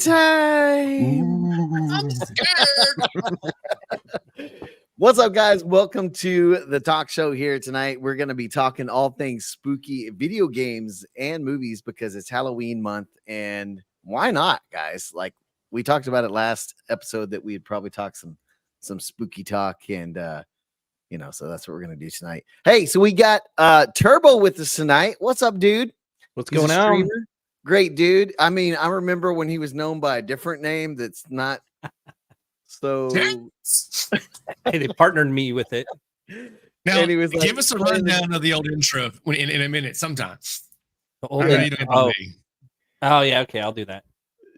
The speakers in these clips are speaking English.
time. I'm scared. What's up, guys? Welcome to the talk show here tonight. We're going to be talking all things spooky video games and movies because it's Halloween month. And why not, guys? Like we talked about it last episode that we'd probably talk some spooky talk. And, so that's what we're going to do tonight. Hey, so we got Turbo with us tonight. What's up, dude? What's going on? Great dude. I mean, I remember when he was known by a different name that's not so. Hey, they partnered me with it. Now, And he was give like, us a rundown of the old intro in a minute sometimes. The old I know you don't know me. Oh, yeah. Okay, I'll do that.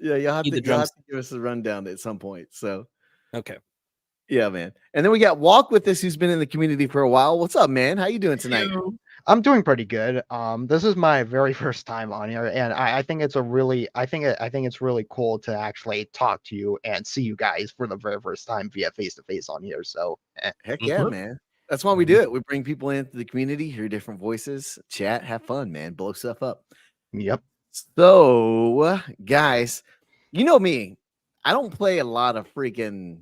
Yeah, you'll have Need to the drums. give us a rundown at some point. So, Okay. yeah, man. And then we got Walk with us, who's been in the community for a while. What's up, man? How you doing tonight? I'm doing pretty good. This is my very first time on here, and I think it's I think it's really cool to actually talk to you and see you guys for the very first time via face to face on here. So, Heck yeah, man. That's why we do it. We bring people into the community, hear different voices, chat, have fun, man, blow stuff up. Yep. So, guys, you know me. I don't play a lot of freaking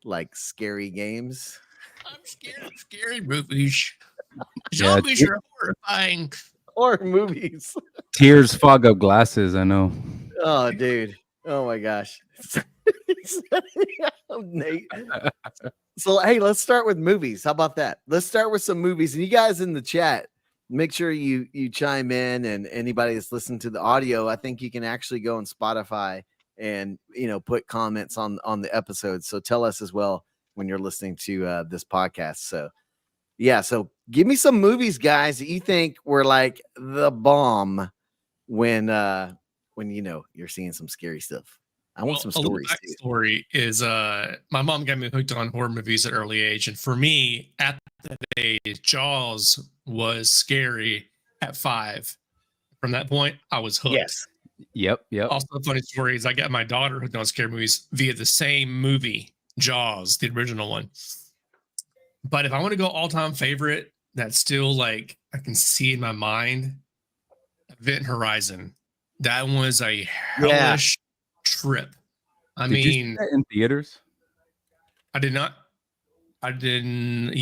like scary games. I'm scared of scary movies. Yeah, Zombies are horrifying. Or movies. Tears fog up glasses. I know. Oh, dude. Oh my gosh. Nate. So, hey, let's start with movies. How about that? Let's start with some movies. And you guys in the chat, make sure you chime in. And anybody that's listening to the audio, I think you can actually go on Spotify and put comments on the episode. So tell us as well when you're listening to this podcast. So yeah, so give me some movies, guys, that you think were like the bomb when you're seeing some scary stuff. I want some stories. The backstory is my mom got me hooked on horror movies at an early age, and for me at that age, Jaws was scary at 5. From that point, I was hooked. Yes. Yep. Also, a funny story is I got my daughter hooked on scary movies via the same movie, Jaws, the original one. But if I want to go all-time favorite, that's still like I can see in my mind, Event Horizon. That was a hellish trip. I Did you see mean, that in theaters? I did not. No, I didn't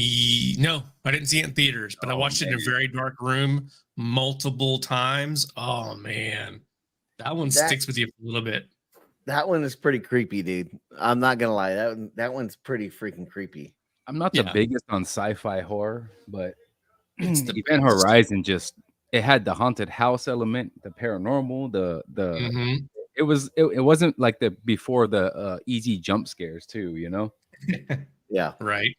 see it in theaters, but I watched it in a very dark room multiple times. Oh man, that one sticks with you for a little bit. That one is pretty creepy, dude. I'm not gonna lie. That one's pretty freaking creepy. I'm not the biggest on sci-fi horror, but Event Horizon it had the haunted house element, the paranormal, the it wasn't like the before the easy jump scares too, Yeah. Right.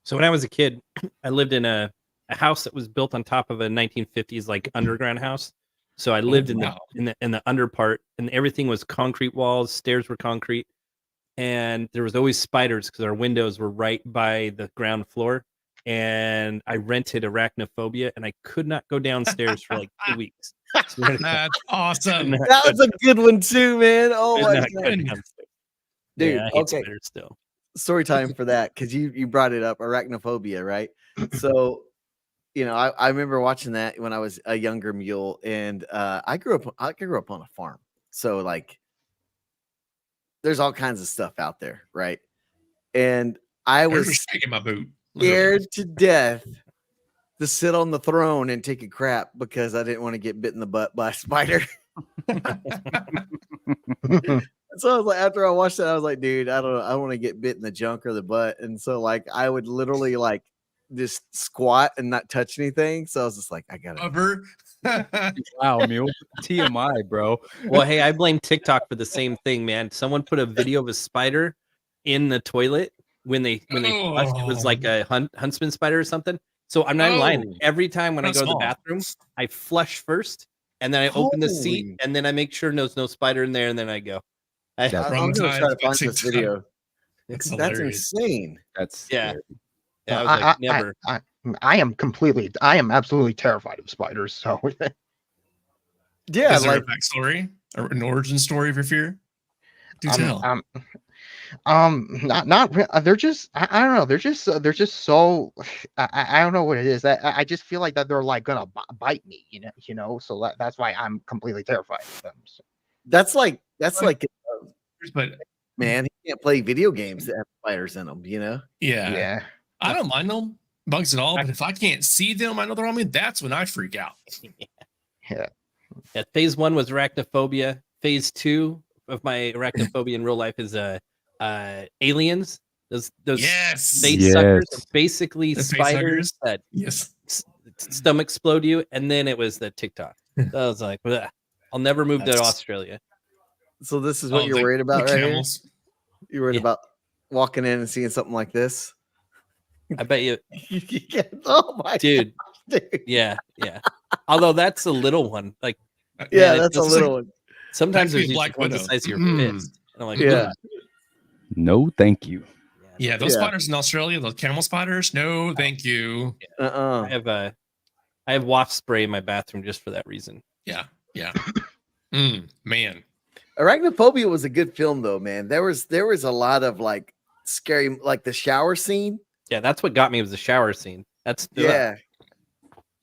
So when I was a kid, I lived in a house that was built on top of a 1950s like underground house. So I lived in the under part, and everything was concrete walls, stairs were concrete, and there was always spiders because our windows were right by the ground floor. And I rented Arachnophobia, and I could not go downstairs for like 2 weeks. That's awesome. That was a good one too, man. Oh my god, dude. Yeah, I hate okay, spiders still. Story time for that because you brought it up, Arachnophobia, right? So, I remember watching that when I was a younger mule, and I grew up on a farm, so like, there's all kinds of stuff out there, right? And I was shaking my boot. scared to death to sit on the throne and take a crap because I didn't want to get bit in the butt by a spider. So I was like, after I watched that, I was like, dude, I don't want to get bit in the junk or the butt. And so like I would literally like just squat and not touch anything. So I was just like, I gotta cover. Wow, Mule. TMI, bro. Well, hey, I blame TikTok for the same thing, man. Someone put a video of a spider in the toilet when they flushed. It was like a huntsman spider or something. So I'm not lying. Every time when I go to the bathroom, I flush first, and then I open the seat, and then I make sure there's no spider in there, and then I go. I'm gonna try to find this video. That's insane. That's yeah. scary. Yeah, I was like, never. I am absolutely terrified of spiders. So yeah, is there a backstory or an origin story of your fear? Do tell. Not they're just I don't know, they're just so I don't know what it is. I just feel like that they're like gonna bite me, so that's why I'm completely terrified of them. So. That's like That's like, but man, he can't play video games that have spiders in them. You know? yeah, I don't mind them bugs at all. But if I can't see them, I know they're on me. That's when I freak out. Yeah. Phase 1 was arachnophobia. Phase 2 of my arachnophobia in real life is aliens. Those Yes. face suckers are basically The face spiders huggers. that Yes. stomach explode you. And then it was the TikTok. So I was like, "Bleh, I'll never move to That's- Australia." So this is what Oh, you're worried about, the right here? camels. You're worried Yeah. about walking in and seeing something like this? I bet you, Oh my dude. God, dude. Yeah. Although that's a little one. Like, Yeah, man, it that's a feels little one. sometimes That could there's be these Black ones the Widow. size of your Mm. fist. And I'm like, Yeah. No, thank you. Yeah, those Yeah. spiders in Australia, those camel spiders. No, thank you. I have waft spray in my bathroom just for that reason. Yeah. Man. Arachnophobia was a good film though, man. There was a lot of like scary, like the shower scene. Yeah, that's what got me was the shower scene. That's Yeah.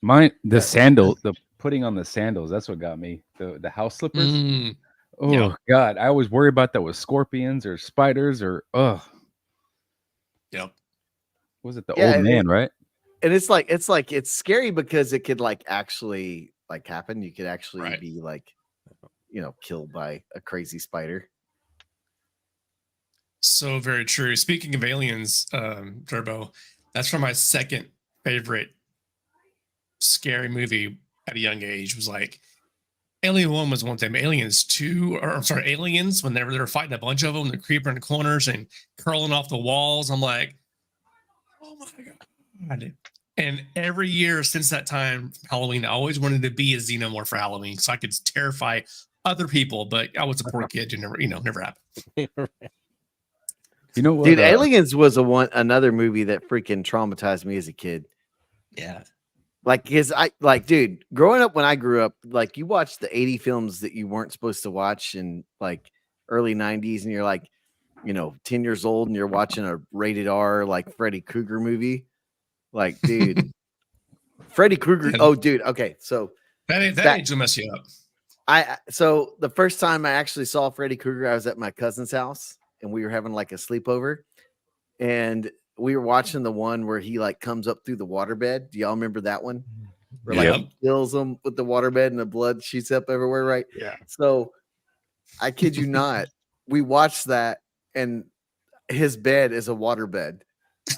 The sandal, the putting on the sandals, that's what got me. The house slippers. Mm. Oh Yeah. God, I always worry about that with scorpions or spiders or Yep. was it the Yeah, old man, right? And it's scary because it could like actually like happen. You could actually Right. be like, killed by a crazy spider. So very true. Speaking of aliens, Turbo, that's from my second favorite scary movie at a young age. Was like Alien 1 was one thing. Aliens 2, or I'm sorry, Aliens, when they were fighting a bunch of them, they're creeping in the corners and curling off the walls. I'm like, oh my God. And every year since that time, Halloween, I always wanted to be a xenomorph for Halloween so I could terrify other people, but I was a poor kid who never happened. You know what, Dude, Aliens was another movie that freaking traumatized me as a kid. Yeah. Like, dude, growing up when I grew up, like you watched the 80 films that you weren't supposed to watch in like early 90s, and you're like, 10 years old and you're watching a rated R like Freddy Krueger movie. Like, dude, Freddy Krueger. Oh, dude. Okay. So that age will mess you up. So the first time I actually saw Freddy Krueger, I was at my cousin's house and we were having like a sleepover, and we were watching the one where he like comes up through the waterbed. Do y'all remember that one? Where like he kills him with the waterbed and the blood shoots up everywhere, right? Yeah. So I kid you not, we watched that and his bed is a waterbed.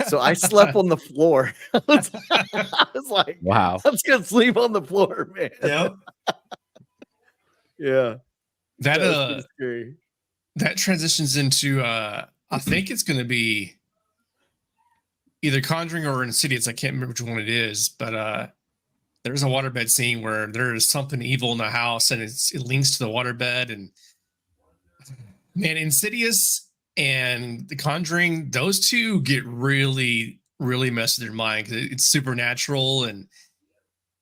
So I slept on the floor. I was like, wow, I'm just gonna sleep on the floor, man. Yep. Yeah. That scary. That transitions into I think it's gonna be either Conjuring or Insidious. I can't remember which one it is, but there's a waterbed scene where there is something evil in the house and it links to the waterbed. And man, Insidious and The Conjuring, those two get really, really messed with their mind because it's supernatural, and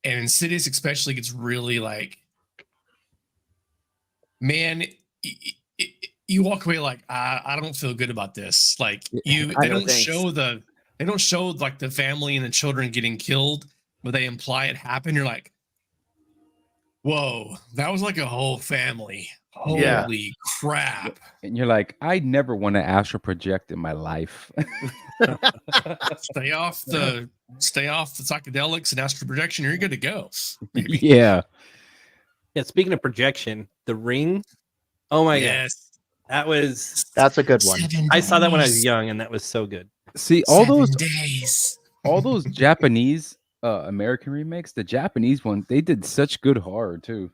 Insidious especially gets really like, man, you walk away like, I don't feel good about this. Like they don't show like the family and the children getting killed, but they imply it happened. You're like, whoa, that was like a whole family. Holy crap. And you're like, I never want to astral project in my life. Stay off the psychedelics and astral projection. You're good to go. Yeah. Speaking of projection, The Ring. Oh my God. That's a good one. I saw that when I was young, and that was so good. See, all 7 those days. all those Japanese American remakes, the Japanese one, they did such good horror too.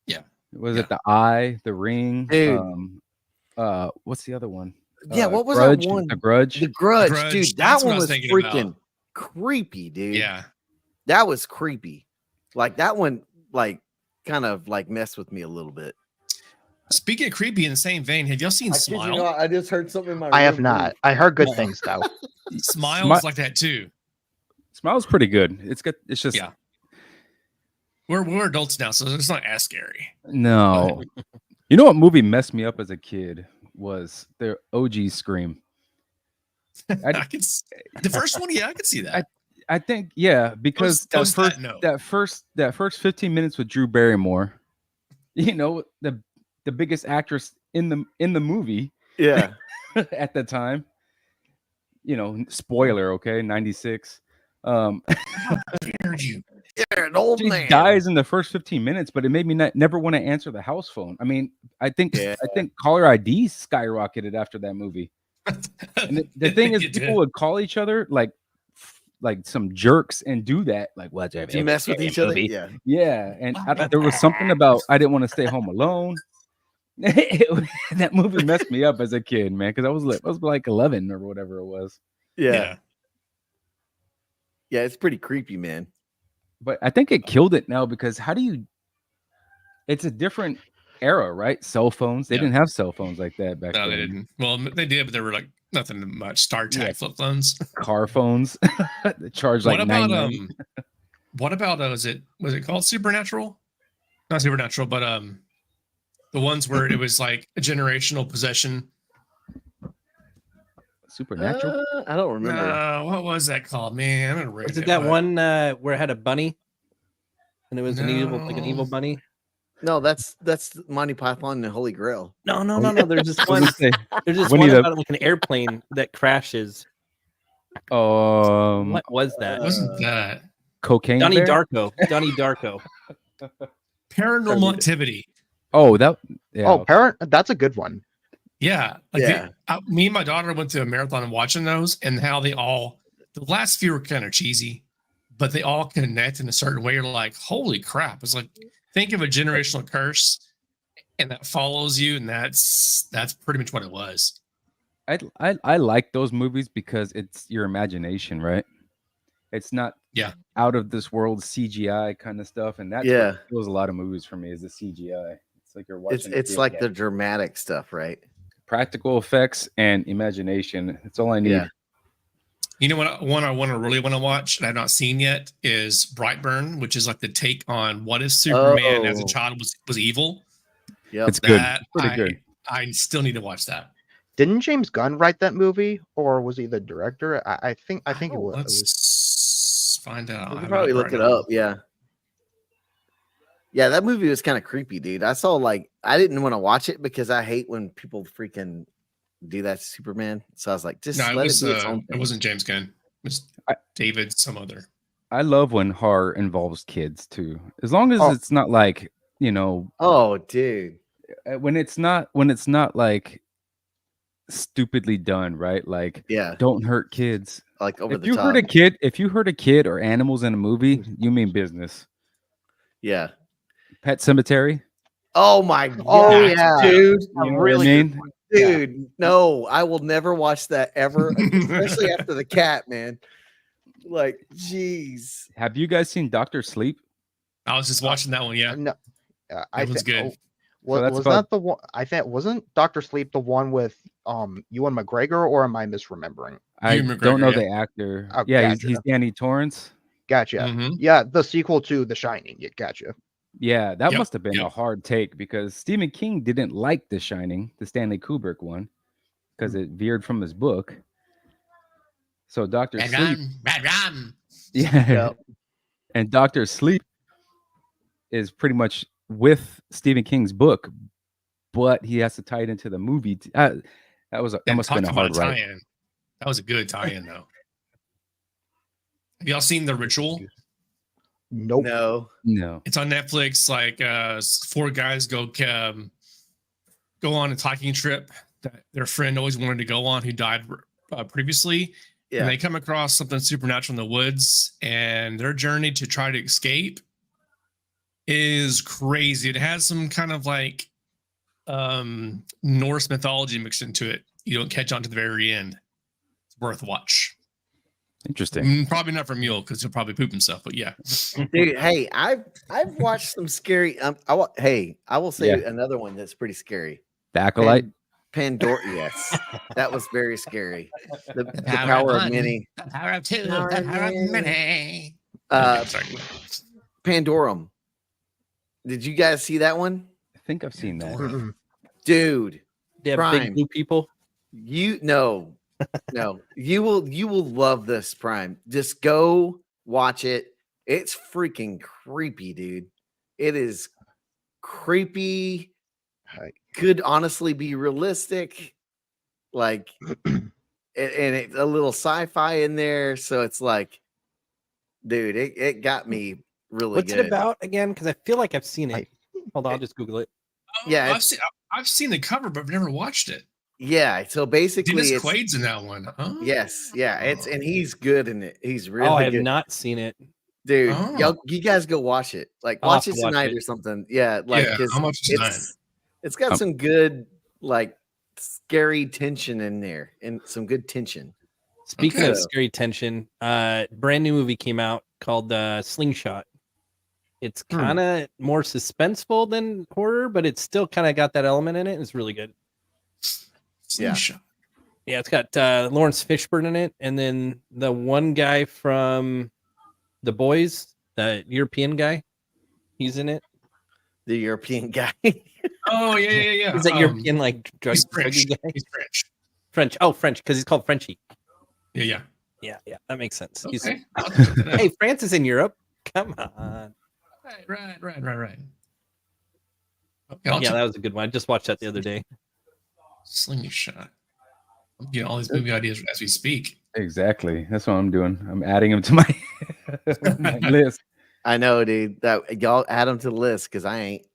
Yeah. Was it The Eye, The Ring? Dude. What's the other one? Yeah, what was Grudge, that one? The Grudge. The Grudge, dude. That's That what I one was was thinking freaking about. creepy, dude. Yeah. That was creepy. Like that one, like kind of like messed with me a little bit. Speaking of creepy in the same vein, have y'all seen Smile? I just heard something in my I have not. I heard good things though. Smile's like that too. Smile's pretty good. It's good. It's just we're adults now, so it's not as scary. No. You know what movie messed me up as a kid was the OG Scream. The first one, I could see that. I think, because that first 15 minutes with Drew Barrymore, the the biggest actress in the movie Yeah. at the time. You know, spoiler, okay, 96. How dare you? You're an old She man. dies in the first 15 minutes, but it made me never want to answer the house phone. I mean, I think Yeah. caller ID skyrocketed after that movie. And the thing is, It people did. would call each other like some jerks and do that. Like, what's your Do you favorite mess with scary each other? movie? Yeah. Yeah, and there was something about I didn't want to stay home alone. That movie messed me up as a kid, man, because I was like 11 or whatever it was. Yeah. Yeah, it's pretty creepy, man. But I think it killed it now because it's a different era, right? Cell phones. They Yeah. didn't have cell phones like that back No, then. they didn't. Well, they did, but they were like nothing much. Star Trek Yeah. flip phones. Car phones. They charge like What about $9.90. What about was it called Supernatural? Not Supernatural, but the ones where it was like a generational possession. Supernatural. I don't remember. What was that called? Man, I'm gonna read Was it that one where it had a bunny? And it was an evil bunny? No, that's Monty Python and the Holy Grail. No. There's this What one. did it say? There's this Winnie one the- about like an airplane that crashes. What What was that? wasn't that cocaine? Donnie Bear? Darko. Donnie Darko. Paranormal Activity? Oh, that. Yeah. Oh, Parent, that's a good one. Yeah, Yeah. Me and my daughter went to a marathon and watching those, and how the last few were kind of cheesy, but they all connect in a certain way. You're like, holy crap! It's like, think of a generational curse, and that follows you, and that's pretty much what it was. I like those movies because it's your imagination, right? It's not out of this world CGI kind of stuff, and that's what kills a lot of movies for me is the CGI. It's like you're watching. It's like the dramatic stuff, right? Practical effects and imagination. That's all I need. Yeah. You know what? One I really want to watch and I've not seen yet is Brightburn, which is like the take on what if Superman as a child was evil. Yeah, it's good. Pretty good. I still need to watch that. Didn't James Gunn write that movie, or was he the director? I think it was. Let's find out. You can probably look it up. Yeah. Yeah, that movie was kind of creepy, dude. I didn't want to watch it because I hate when people freaking do that to Superman. So I was like, just let it do its own thing. It wasn't James Gunn. It was David, some other. I love when horror involves kids too. As long as it's not like, Oh, dude. When it's not like stupidly done, right? Like, don't hurt kids. Like over if the you top. if you hurt a kid or animals in a movie, you mean business. Yeah. Pet Cemetery. Oh my god. Oh yeah, dude. You know what I mean? Dude, no, I will never watch that ever, especially after the cat, man. Like, jeez. Have you guys seen Dr. Sleep? I was just watching that one. Yeah, No, it was good. Was that the one? I think wasn't Dr. Sleep the one with Ewan McGregor, or am I misremembering? I McGregor, don't know the actor. Oh, yeah, gotcha. he's Danny Torrance. Gotcha. Mhm. Yeah, the sequel to The Shining. Yeah, gotcha. Yeah, that Yep, must have been a hard take because Stephen King didn't like The Shining, the Stanley Kubrick one, because it veered from his book. So Dr. Sleep. Yeah. Yep. And Dr. Sleep is pretty much with Stephen King's book, but he has to tie it into the movie. That must have been a hard write. tie-in. That was a good tie-in, though. Have y'all seen The Ritual? Nope. No. It's on Netflix. Like 4 guys go on a hiking trip that their friend always wanted to go on, who died previously. Yeah. And they come across something supernatural in the woods, and their journey to try to escape is crazy. It has some kind of like Norse mythology mixed into it. You don't catch on to the very end. It's worth a watch. Interesting. Probably not for Mule because he'll probably poop himself, but yeah. Dude, hey, I've watched some scary. I will say another one that's pretty scary. The Acolyte. Pandora. Yes, that was very scary. The power of many. The power of two. The power of many. Sorry. Pandorum. Did you guys see that one? I think I've seen that. Dude, They have Prime. big blue people. No, you will love this, Prime. Just go watch it. It's freaking creepy, dude. It is creepy could honestly be realistic, like, and a little sci-fi in there. So it's like, dude, it got me really What's good. it about again? Because I feel like I've seen it. Hold on, I'll just Google it. Yeah, I've seen the cover, but I've never watched it. Yeah, so basically, Dennis it's Quaid's in that one. Oh. yes, yeah, and he's good in it. He's really I have good. not seen it. Dude, Oh. you guys go watch it. Like, I'll have watch to it watch tonight it. or something. Yeah, like, Yeah, 'cause how much tonight? it's got some good, like, scary tension in there, and some good tension. Speaking Okay. of scary tension, brand new movie came out called Slingshot. It's kind of more suspenseful than horror, but it's still kind of got that element in it. It's really good. Slingshot. Yeah, it's got Lawrence Fishburne in it, and then the one guy from The Boys, the European guy, he's in it. The European guy. Oh yeah. He's that European like drug He's French. druggy guy. He's French. French. Oh, French, because he's called Frenchie. Yeah. Yeah, that makes sense. He's, Okay. I'll check that out. hey, France is in Europe. Come on. Right. Okay, Yeah, that was a good one. I just watched that the other day. Slingshot. I'm getting all these movie ideas as we speak. Exactly. That's what I'm doing. I'm adding them to my, my list. I know, dude. That y'all add them to the list because I ain't.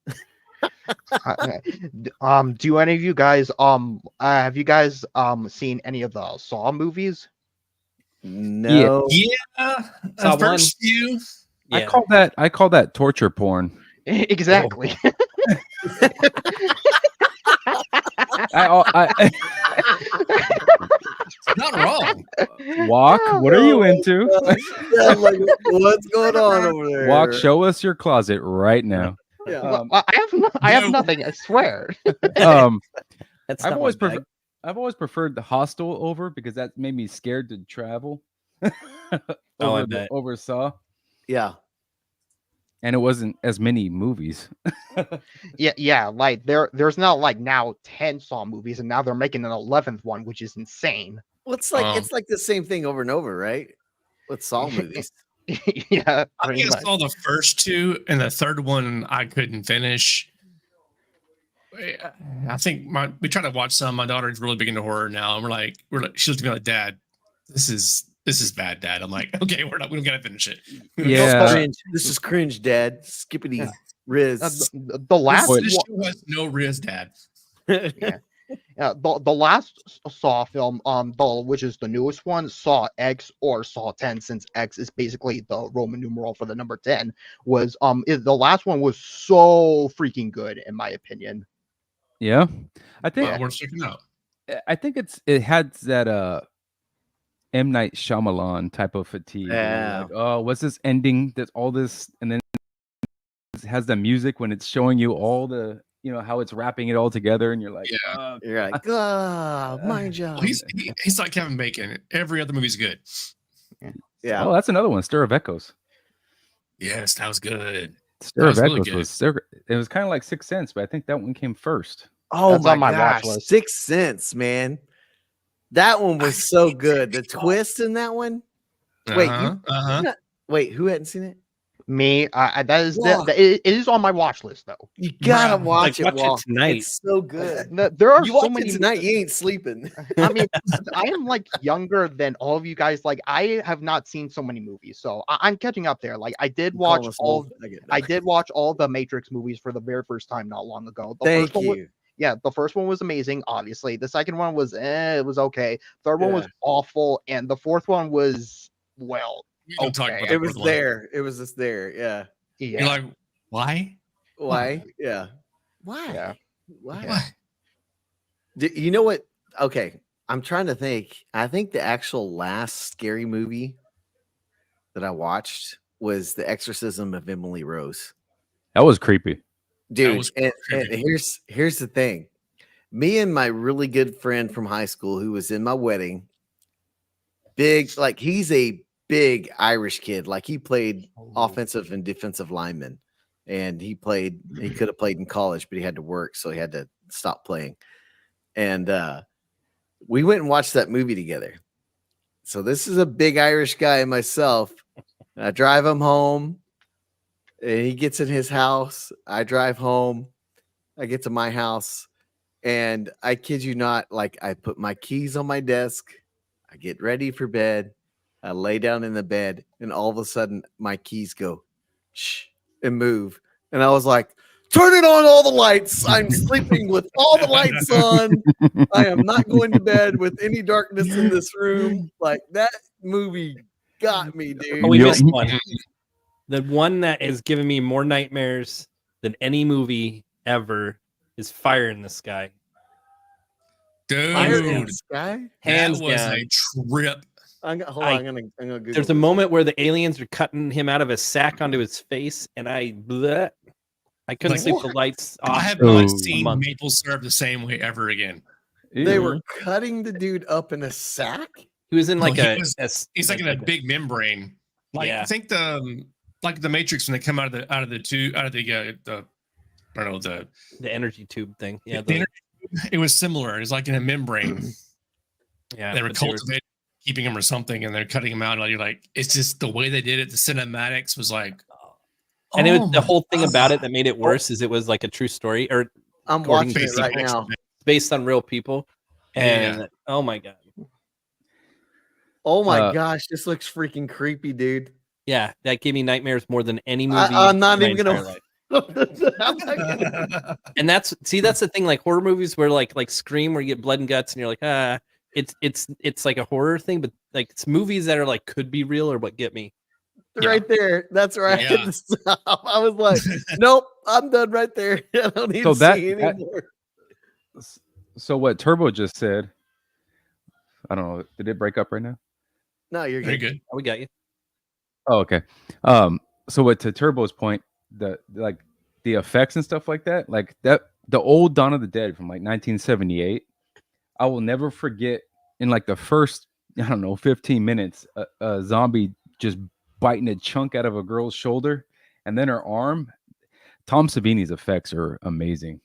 Do any of you guys have you guys seen any of the Saw movies? No. Yeah. Saw First few. Yeah. I call that torture porn. Exactly. Not wrong. Walk. What are you into? Yeah, I'm like, what's going on over there? Walk. Show us your closet right now. Yeah. Well, I have nothing. I swear. That's I've not always my bag. I've always preferred the Hostel over because that made me scared to travel. I bet. Over Saw, Yeah. and it wasn't as many movies. Yeah. Like there's now like now 10 Saw movies, and now they're making an 11th one, which is insane. Well, it's like the same thing over and over, right? With Saw movies. Yeah, I pretty think I much. saw the first two, and the third one I couldn't finish. I think we tried to watch some. My daughter's really big into horror now, and we're like, she looked at me like, "Dad, this is bad, Dad." I'm like, "Okay, we don't gotta finish it." Yeah. This is cringe, Dad. Skippity Riz. The last This one, show has no Riz, Dad. the last Saw film, which is the newest one, Saw X or Saw 10, since X is basically the Roman numeral for the number 10, was the last one was so freaking good in my opinion. Yeah, I think Well, we're checking out. I think it had that M. Night Shyamalan type of fatigue. Yeah. Like, oh, what's this ending? That's all this, and then it has the music when it's showing you all the, how it's wrapping it all together, and you're like, Yeah. You're like, my job. Well, he's like Kevin Bacon. Every other movie's good. Yeah. Oh, that's another one. Stir of Echoes. Yes, that was good. Stir of really Echoes good. it was kind of like Sixth Sense, but I think that one came first. Oh That's my on my watch gosh. list. Sixth Sense, man. That one was so good. The twist in that one. Wait, wait, who hadn't seen it? Me, that is Wow. it is on my watch list though. You gotta Bruh, watch it. watch it Walt. tonight. It's so good. There are You so watch many it tonight, you ain't sleeping. I mean, I am like younger than all of you guys. Like, I have not seen so many movies, so I'm catching up there. Like, I did watch I did watch all the Matrix movies for the very first time not long ago. Thank you. The first one was amazing. Obviously, the second one was it was okay. Third one was awful, and the fourth one was well. We don't talk about Okay. that It was fourth one. there. It was just there. Yeah. You're like, why? Why? Yeah. Why? Yeah. Why? Why? You know what? Okay. I'm trying to think. I think the actual last scary movie that I watched was The Exorcism of Emily Rose. That was creepy. Dude, was and creepy. here's the thing. Me and my really good friend from high school who was in my wedding, he's a big Irish kid. Like, he played offensive and defensive lineman, and he could have played in college, but he had to work, so he had to stop playing. And we went and watched that movie together. So this is a big Irish guy and myself. I drive him home, and he gets in his house. I drive home, I get to my house, and I kid you not, like I put my keys on my desk, I get ready for bed, I lay down in the bed, and all of a sudden my keys go shh and move. And I was like, turn it on all the lights. I'm sleeping with all the lights on. I am not going to bed with any darkness in this room. Like that movie got me, dude. Oh, we Yep. missed one. The one that has given me more nightmares than any movie ever is Fire in the Sky. Fire in Dude, the Sky. Hands that was down. a trip. I'm gonna Google There's a this. moment where the aliens are cutting him out of a sack onto his face, and I couldn't Like, sleep the lights off. I have Oh. not seen month. maple syrup the same way ever again. They Ew. were cutting the dude up in a sack. He was in like No, he's like in a like big membrane. Like Yeah. I think like the Matrix when they come out of the I don't know the energy tube thing. Yeah, the it was similar. It was like in a membrane. yeah. They were but cultivating, keeping him or something, and they're cutting him out. And you're like, it's just the way they did it. The cinematics was like, and it was the my whole thing about it God. that made it worse is it was like a true story, or I'm According watching to it right now. based on real people. And Yeah. oh my god, Oh my Uh, gosh, this looks freaking creepy, dude. yeah, that gave me nightmares more than any movie. I'm not in my even gonna. entire life. I'm not gonna- And that's the thing, like horror movies where like Scream, where you get blood and guts, and you're like, it's like a horror thing, but like it's movies that are like could be real or what get me. Right there. That's where I had Yeah. to stop. I was like, nope, I'm done right there. I don't need So to that- see that- anymore. So what Turbo just said, I don't know. Did it break up right now? No, you're Very good. good. Oh, we got you. Oh, okay. So what to Turbo's point, the effects and stuff like that, like that, the old Dawn of the Dead from like 1978, I will never forget. In like the first, I don't know, 15 minutes, a zombie just biting a chunk out of a girl's shoulder, and then her arm. Tom Savini's effects are amazing.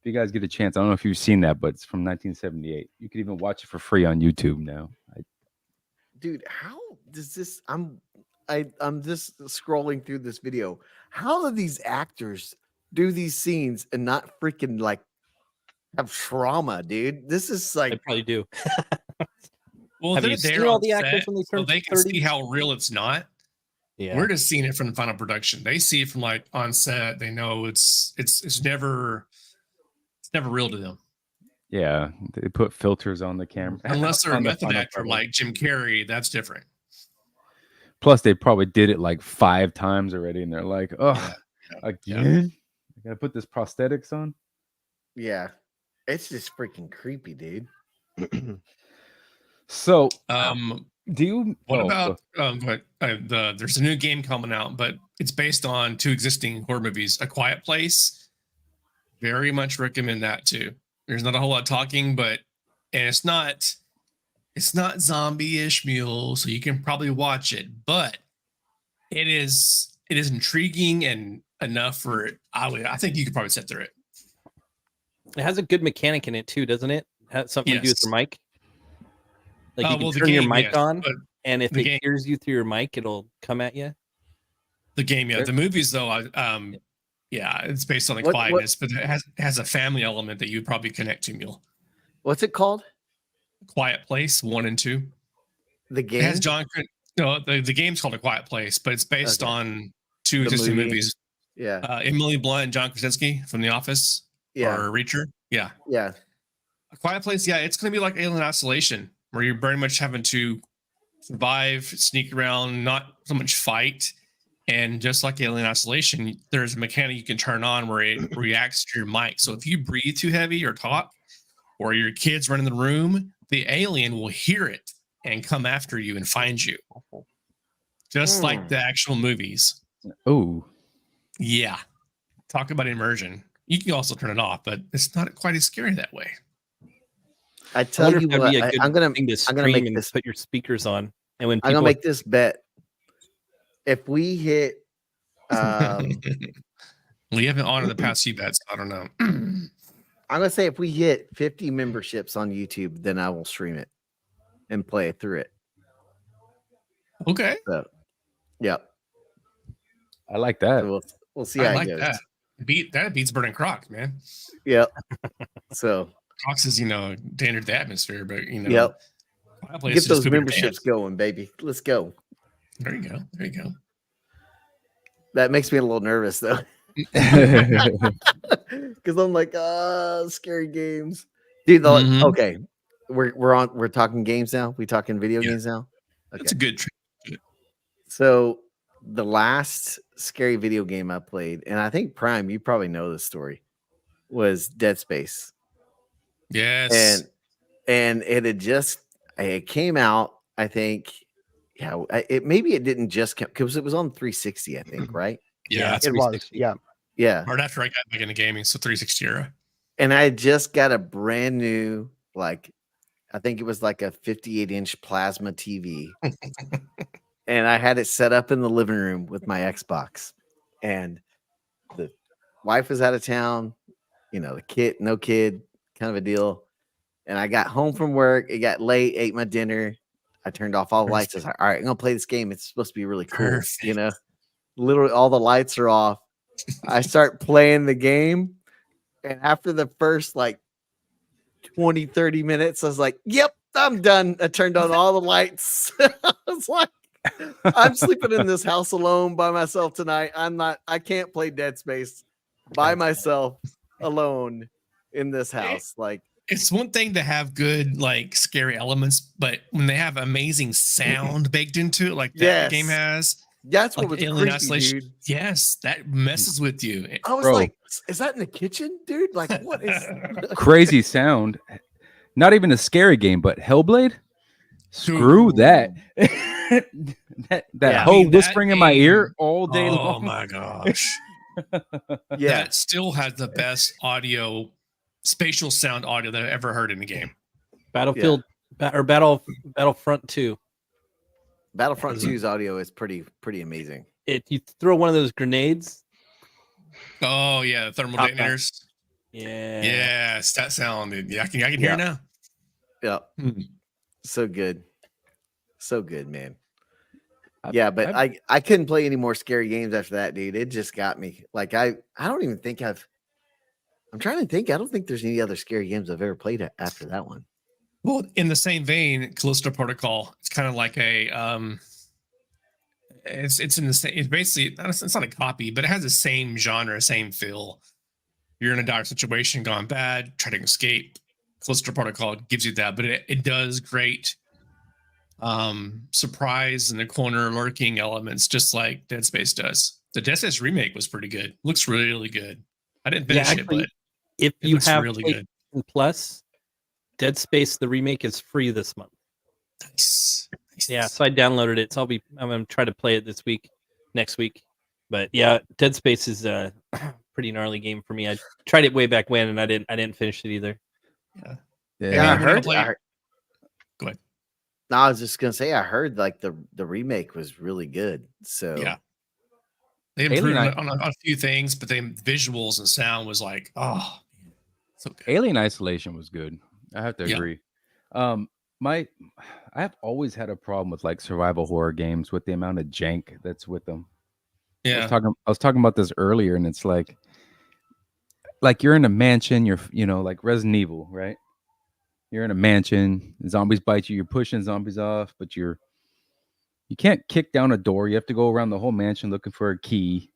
If you guys get a chance, I don't know if you've seen that, but it's from 1978. You can even watch it for free on YouTube now. Dude, how does this? I'm just scrolling through this video. How do these actors do these scenes and not freaking like have trauma, dude? This is I like, probably do. Well, Have they're you seen there all on the actors set, when they so turn they can 30? see how real it's not. Yeah, We're just seeing it from the final production. They see it from like on set. They know it's never real to them. Yeah, they put filters on the camera. Unless they're a on the method final actor product. like Jim Carrey, that's different. Plus, they probably did it like 5 times already, and they're like, "Oh, Yeah. again? I gotta put this prosthetics on." yeah, it's just freaking creepy, dude. So, do you? What oh, about there's a new game coming out, but it's based on 2 existing horror movies, A Quiet Place. Very much recommend that too. There's not a whole lot of talking, and it's not zombie-ish mule, so you can probably watch it, but it is intriguing and enough for it. I think you could probably sit through it. it has a good mechanic in it too, doesn't it? Has something to do with Yes. your mic. Like you can Well, the turn your game, mic yes, on, but and if the it game- hears you through your mic, it'll come at you. the game, yeah. Sure. The movies, though, yeah, it's based on the What- quietness, but it has a family element that you'd probably connect to, Mule. What's it called? Quiet Place 1 and 2. The It game. has the game's called A Quiet Place, but it's based Okay. on 2 The existing movie. movies. Yeah, Emily Blunt and John Krasinski from The Office yeah, or Reacher. Yeah. yeah. A Quiet Place, yeah, it's going to be like Alien Isolation, where you're very much having to survive, sneak around, not so much fight. And just like Alien Isolation, there's a mechanic you can turn on where it reacts to your mic. So if you breathe too heavy or talk, or your kids run in the room, the alien will hear it and come after you and find you. Just like the actual movies. oh, Yeah. Talk about immersion. You can also turn it off, but it's not quite as scary that way. I I tell wonder you if that'd what, be a good I'm gonna thing to I'm gonna stream make and this. put your speakers on, and when I'm people gonna make this bet. If we hit, We haven't honored the past few bets. I don't know. I'm gonna say if we hit 50 memberships on YouTube, then I will stream it and play it through it. Okay. So, yep. I like that. So we'll see I how like it goes. that. That beats burning Crocs, man. Yep. So Crocs is endangered the atmosphere, but yep. fireplace Get is just those poop your memberships pants. going, baby. Let's go. There you go. There you go. That makes me a little nervous though. Because I'm like, scary games. Dude, Mhm. okay. We're talking games now. We talking video Yeah. games now. Okay. That's a good trick. So the last scary video game I played, and I think Prime, you probably know this story, was Dead Space. Yes. And it came out, I think. Yeah, it didn't just come because it was on 360, I think, right? Yeah. It was. Yeah. Yeah. Right after I got back into gaming, so 360 era. And I just got a brand new, like, I think it was like a 58-inch plasma TV. And I had it set up in the living room with my Xbox. And the wife was out of town, no kid, kind of a deal. And I got home from work. It got late, ate my dinner. I turned off all the lights. I was like, all right, I'm going to play this game. It's supposed to be really cool. Perfect. Literally all the lights are off. I start playing the game. And after the first 20, 30 minutes, I was like, yep, I'm done. I turned on all the lights. I was like, I'm sleeping in this house alone by myself tonight. I can't play Dead Space by myself alone in this house. It's one thing to have good, scary elements, but when they have amazing sound baked into it, like that game has, that's what was Alien creepy, Isolation. dude. Yes, that messes with you. I was like, is that in the kitchen, dude? Like, what is crazy sound? Not even a scary game, but Hellblade. Screw that. that whole whispering in my ear all day long. Oh my gosh. Yeah. That still has the best spatial sound audio that I've ever heard in the game. Battlefront 2. Battlefront 2's audio is pretty amazing. If you throw one of those grenades. Oh yeah, the thermal detonators. Yeah. Yes, that sounded. Yeah, I can hear it now. Yeah. So good. So good, man. Yeah, but I couldn't play any more scary games after that, dude. It just got me. Like I don't even think I'm trying to think. I don't think there's any other scary games I've ever played after that one. Well, in the same vein, Callisto Protocol, it's kind of like a it's in the same. It's basically it's not a copy, but it has the same genre, same feel. You're in a dire situation, gone bad, try to escape. Callisto Protocol gives you that, but it does great surprise in the corner lurking elements, just like Dead Space does. The Dead Space remake was pretty good. Looks really good. I didn't finish it, but if you have really good. Plus, Dead Space the remake is free this month. Nice. Yeah, so I downloaded it. So I'm gonna try to play it next week. But yeah, Dead Space is a pretty gnarly game for me. I tried it way back when, and I didn't finish it either. Yeah, I heard. Go ahead. No, I was just gonna say I heard the remake was really good. So yeah, they improved on a few things, but the visuals and sound was like, oh, so good. Alien Isolation was good. I have to agree. I have always had a problem with survival horror games with the amount of jank that's with them. Yeah, I was talking about this earlier, and it's like you're in a mansion. You're like Resident Evil, right? You're in a mansion. Zombies bite you. You're pushing zombies off, but you can't kick down a door. You have to go around the whole mansion looking for a key.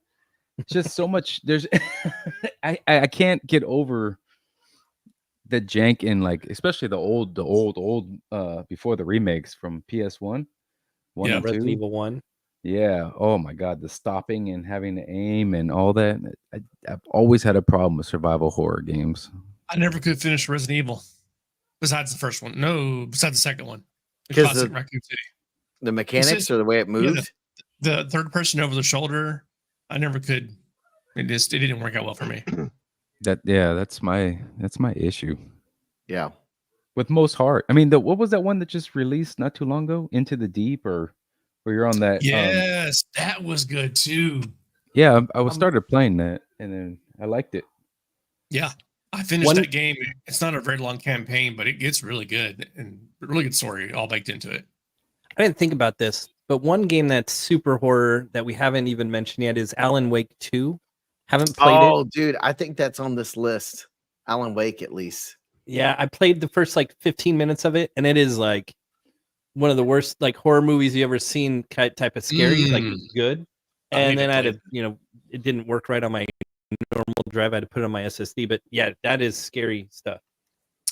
It's just so much. There's I can't get over the jank in especially the old before the remakes from PS1, and Resident Evil 1. Yeah. Oh my God, the stopping and having to aim and all that. I've always had a problem with survival horror games. I never could finish Resident Evil. Besides the first one, besides the second one, because Raccoon City. The mechanics or the way it moved. Yeah, the third person over the shoulder, I never could. It didn't work out well for me. That's my issue. Yeah. With most heart, I mean, what was that one that just released not too long ago? Into the Deep, or where you're on that? Yes, that was good too. Yeah, I started playing that, and then I liked it. Yeah, I finished that game. It's not a very long campaign, but it gets really good and really good story all baked into it. I didn't think about this, but one game that's super horror that we haven't even mentioned yet is Alan Wake 2. Haven't played it. Oh, dude, I think that's on this list. Alan Wake, at least. Yeah, I played the first like 15 minutes of it, and it is like one of the worst like horror movies you ever seen. Type of scary, like it's good. I need And to then I had play to, it didn't work right on my normal drive. I had to put it on my SSD. But yeah, that is scary stuff.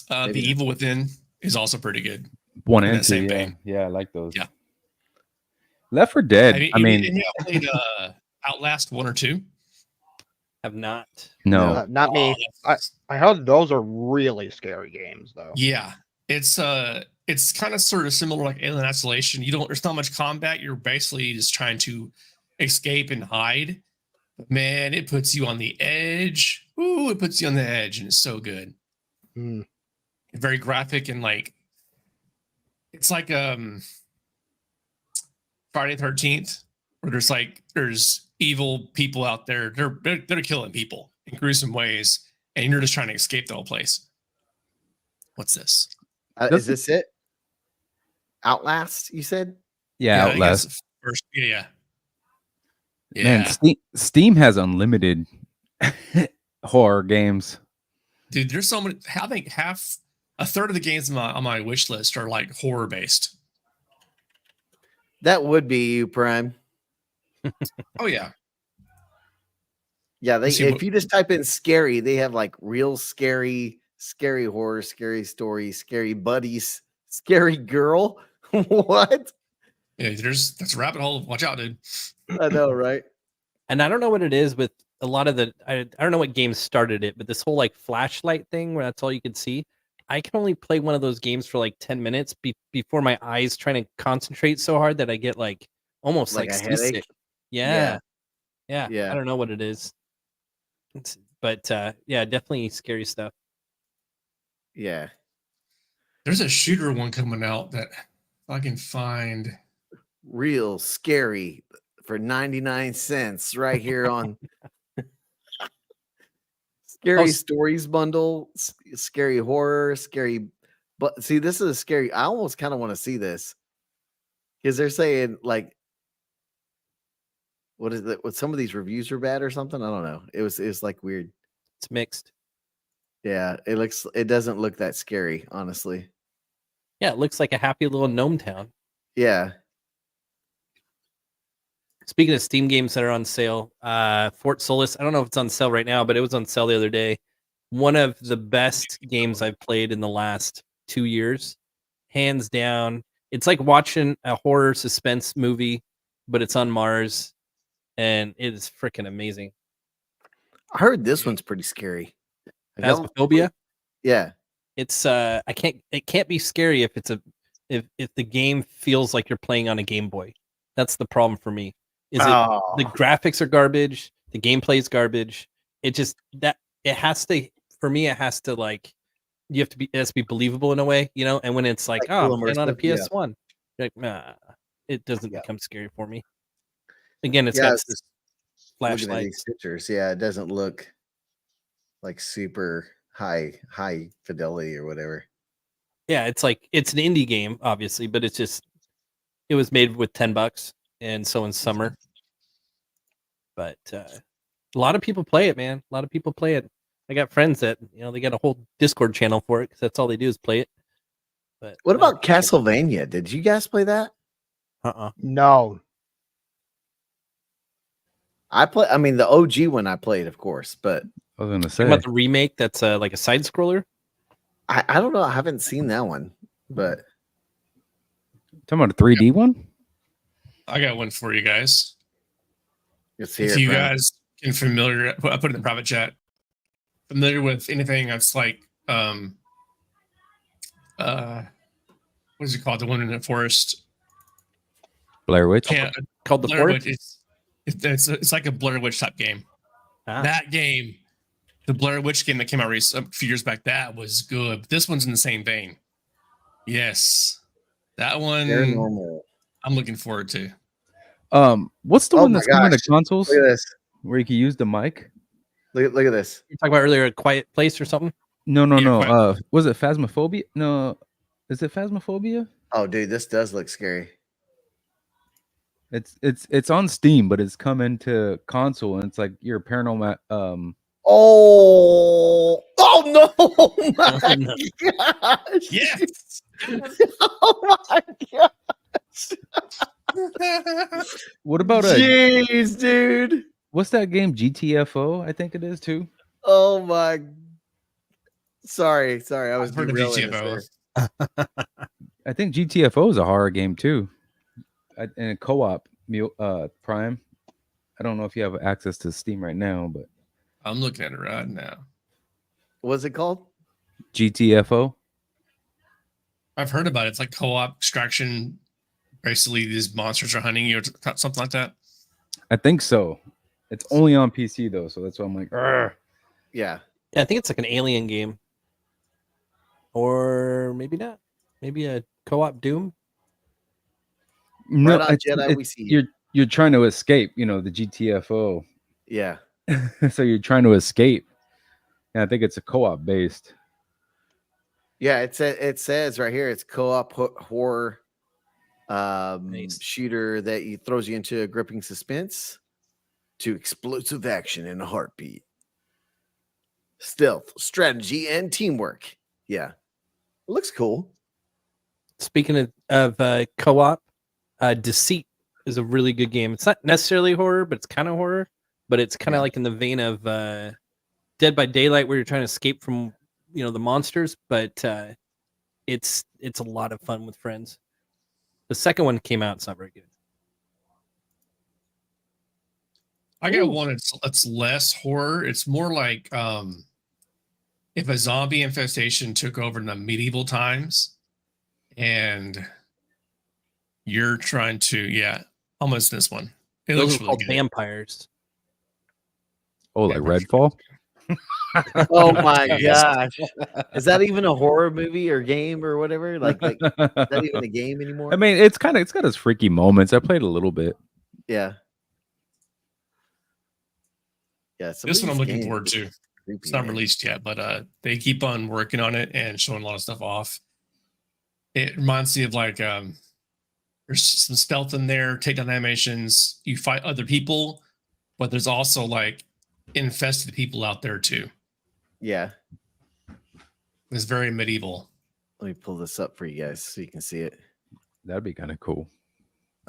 The Maybe not. Evil Within is also pretty good. One In and that two, same yeah. vein. Yeah, I like those. Yeah. Left 4 Dead. Have you, I mean, and you played Outlast 1 or 2? Have not. no. Not me. I heard those are really scary games, though. Yeah, it's kind of sort of similar like Alien Isolation. There's not much combat. You're basically just trying to escape and hide. But man, it puts you on the edge. Ooh, it puts you on the edge, and it's so good. Mm. Very graphic and like it's like Friday the 13th, where there's evil people out there. They're killing people in gruesome ways, and you're just trying to escape the whole place. What's this? Is this it? Outlast, you said? Yeah, I guess Outlast. First, yeah. Man, Steam has unlimited horror games. Dude, there's so many. I think a third of the games on my wish list are like horror based. That would be you, Prime. Oh yeah. Yeah, See if you just type in scary, they have like real scary horror, scary story, scary buddies, scary girl. What? Yeah, that's a rabbit hole. Watch out, dude. I know, right? And I don't know what it is with a lot of I don't know what games started it, but this whole like flashlight thing where that's all you could see. I can only play one of those games for like 10 minutes before my eyes trying to concentrate so hard that I get like almost like a seasick. headache. Yeah. Yeah. I don't know what it is. But yeah, definitely scary stuff. Yeah. There's a shooter one coming out that I can find. Real scary for 99 cents right here on Scary Stories bundle, scary horror, scary. But see, this is a scary. I almost kind of want to see this because they're saying like, what is it? What some of these reviews are bad or something? I don't know. It was like weird. It's mixed. Yeah, it doesn't look that scary, honestly. Yeah, it looks like a happy little gnome town. Yeah. Speaking of Steam games that are on sale, Fort Solis, I don't know if it's on sale right now, but it was on sale the other day. One of the best games I've played in the last 2 years. Hands down. It's like watching a horror suspense movie, but it's on Mars, and it is freaking amazing. I heard this one's pretty scary. Phasmophobia? Yeah. It's it can't be scary if if the game feels like you're playing on a Game Boy. That's the problem for me. The graphics are garbage, the gameplay is garbage. It has to like it has to be believable in a way, and when it's like I'm playing on a PS1, you're like, nah, it doesn't become scary for me. Again, it's got this flashlight pictures. Yeah, it doesn't look like super high fidelity or whatever. Yeah, it's like it's an indie game, obviously, but it was made with $10 and so in summer. But a lot of people play it, man. A lot of people play it. I got friends that they got a whole Discord channel for it because that's all they do is play it. But what about Castlevania? Did you guys play that? No. I mean the OG one I played, of course, but I was gonna say about the remake that's like a side scroller. I don't know. I haven't seen that one, but talking about a 3D one. I got one for you guys. If you guys can I put it in the private chat. Familiar with anything that's like what is it called? The one in the forest. Blair Witch. Called the Blair Forest. Witch. It's like a Blair Witch type game. That game, the Blair Witch game that came out a few years back, that was good. But this one's in the same vein. Yes, that one. Paranormal. I'm looking forward to. What's the one that's coming to consoles? Look at this. Where you can use the mic. Look at this. You're talking about earlier, A Quiet Place or something? No. Was it Phasmophobia? No, is it Phasmophobia? Oh, dude, this does look scary. It's on Steam, but it's coming to console, and it's like your paranormal. Oh no! Oh my no. gosh! Yes. Oh my god! What about Jeez, dude! what's that game? GTFO, I think it is too. Oh my! Sorry, I was I've heard of derailing us GTFO. there. I think GTFO is a horror game too, and a co-op Prime. I don't know if you have access to Steam right now, but I'm looking at it right now. What's it called? GTFO. I've heard about it. It's like co-op extraction. Basically, these monsters are hunting you or something like that. I think so. It's only on PC though, so that's why I'm like, "Argh." Yeah. Yeah, I think it's like an alien game. Or maybe not. Maybe a co-op Doom. No, Right on, Jedi, we see you. you're trying to escape. You know the GTFO, Yeah. so you're trying to escape. And I think it's a co-op based. Yeah, it says right here it's co-op horror Nice. shooter that throws you into a gripping suspense to explosive action in a heartbeat. Stealth, strategy, and teamwork. Yeah. It looks cool. Speaking of co-op, Deceit is a really good game. It's not necessarily horror, but it's kind of horror. But it's kind of like in the vein of Dead by Daylight, where you're trying to escape from the monsters. But it's a lot of fun with friends. The second one came out. It's not very good. I got one. It's less horror. It's more like if a zombie infestation took over in the medieval times, and you're trying to almost this one. It Those looks are really called good. vampires. Oh, like Redfall. Oh my gosh. Is that even a horror movie or game or whatever? Like is that even a game anymore? I mean, it's got its freaky moments. I played a little bit. Yeah. Yeah. This one I'm looking forward to. Creepy, It's not man. released yet, but they keep on working on it and showing a lot of stuff off. It reminds me of like there's some stealth in there, takedown animations. You fight other people, but there's also like infested people out there too. Yeah. It's very medieval. Let me pull this up for you guys so you can see it. That'd be kind of cool.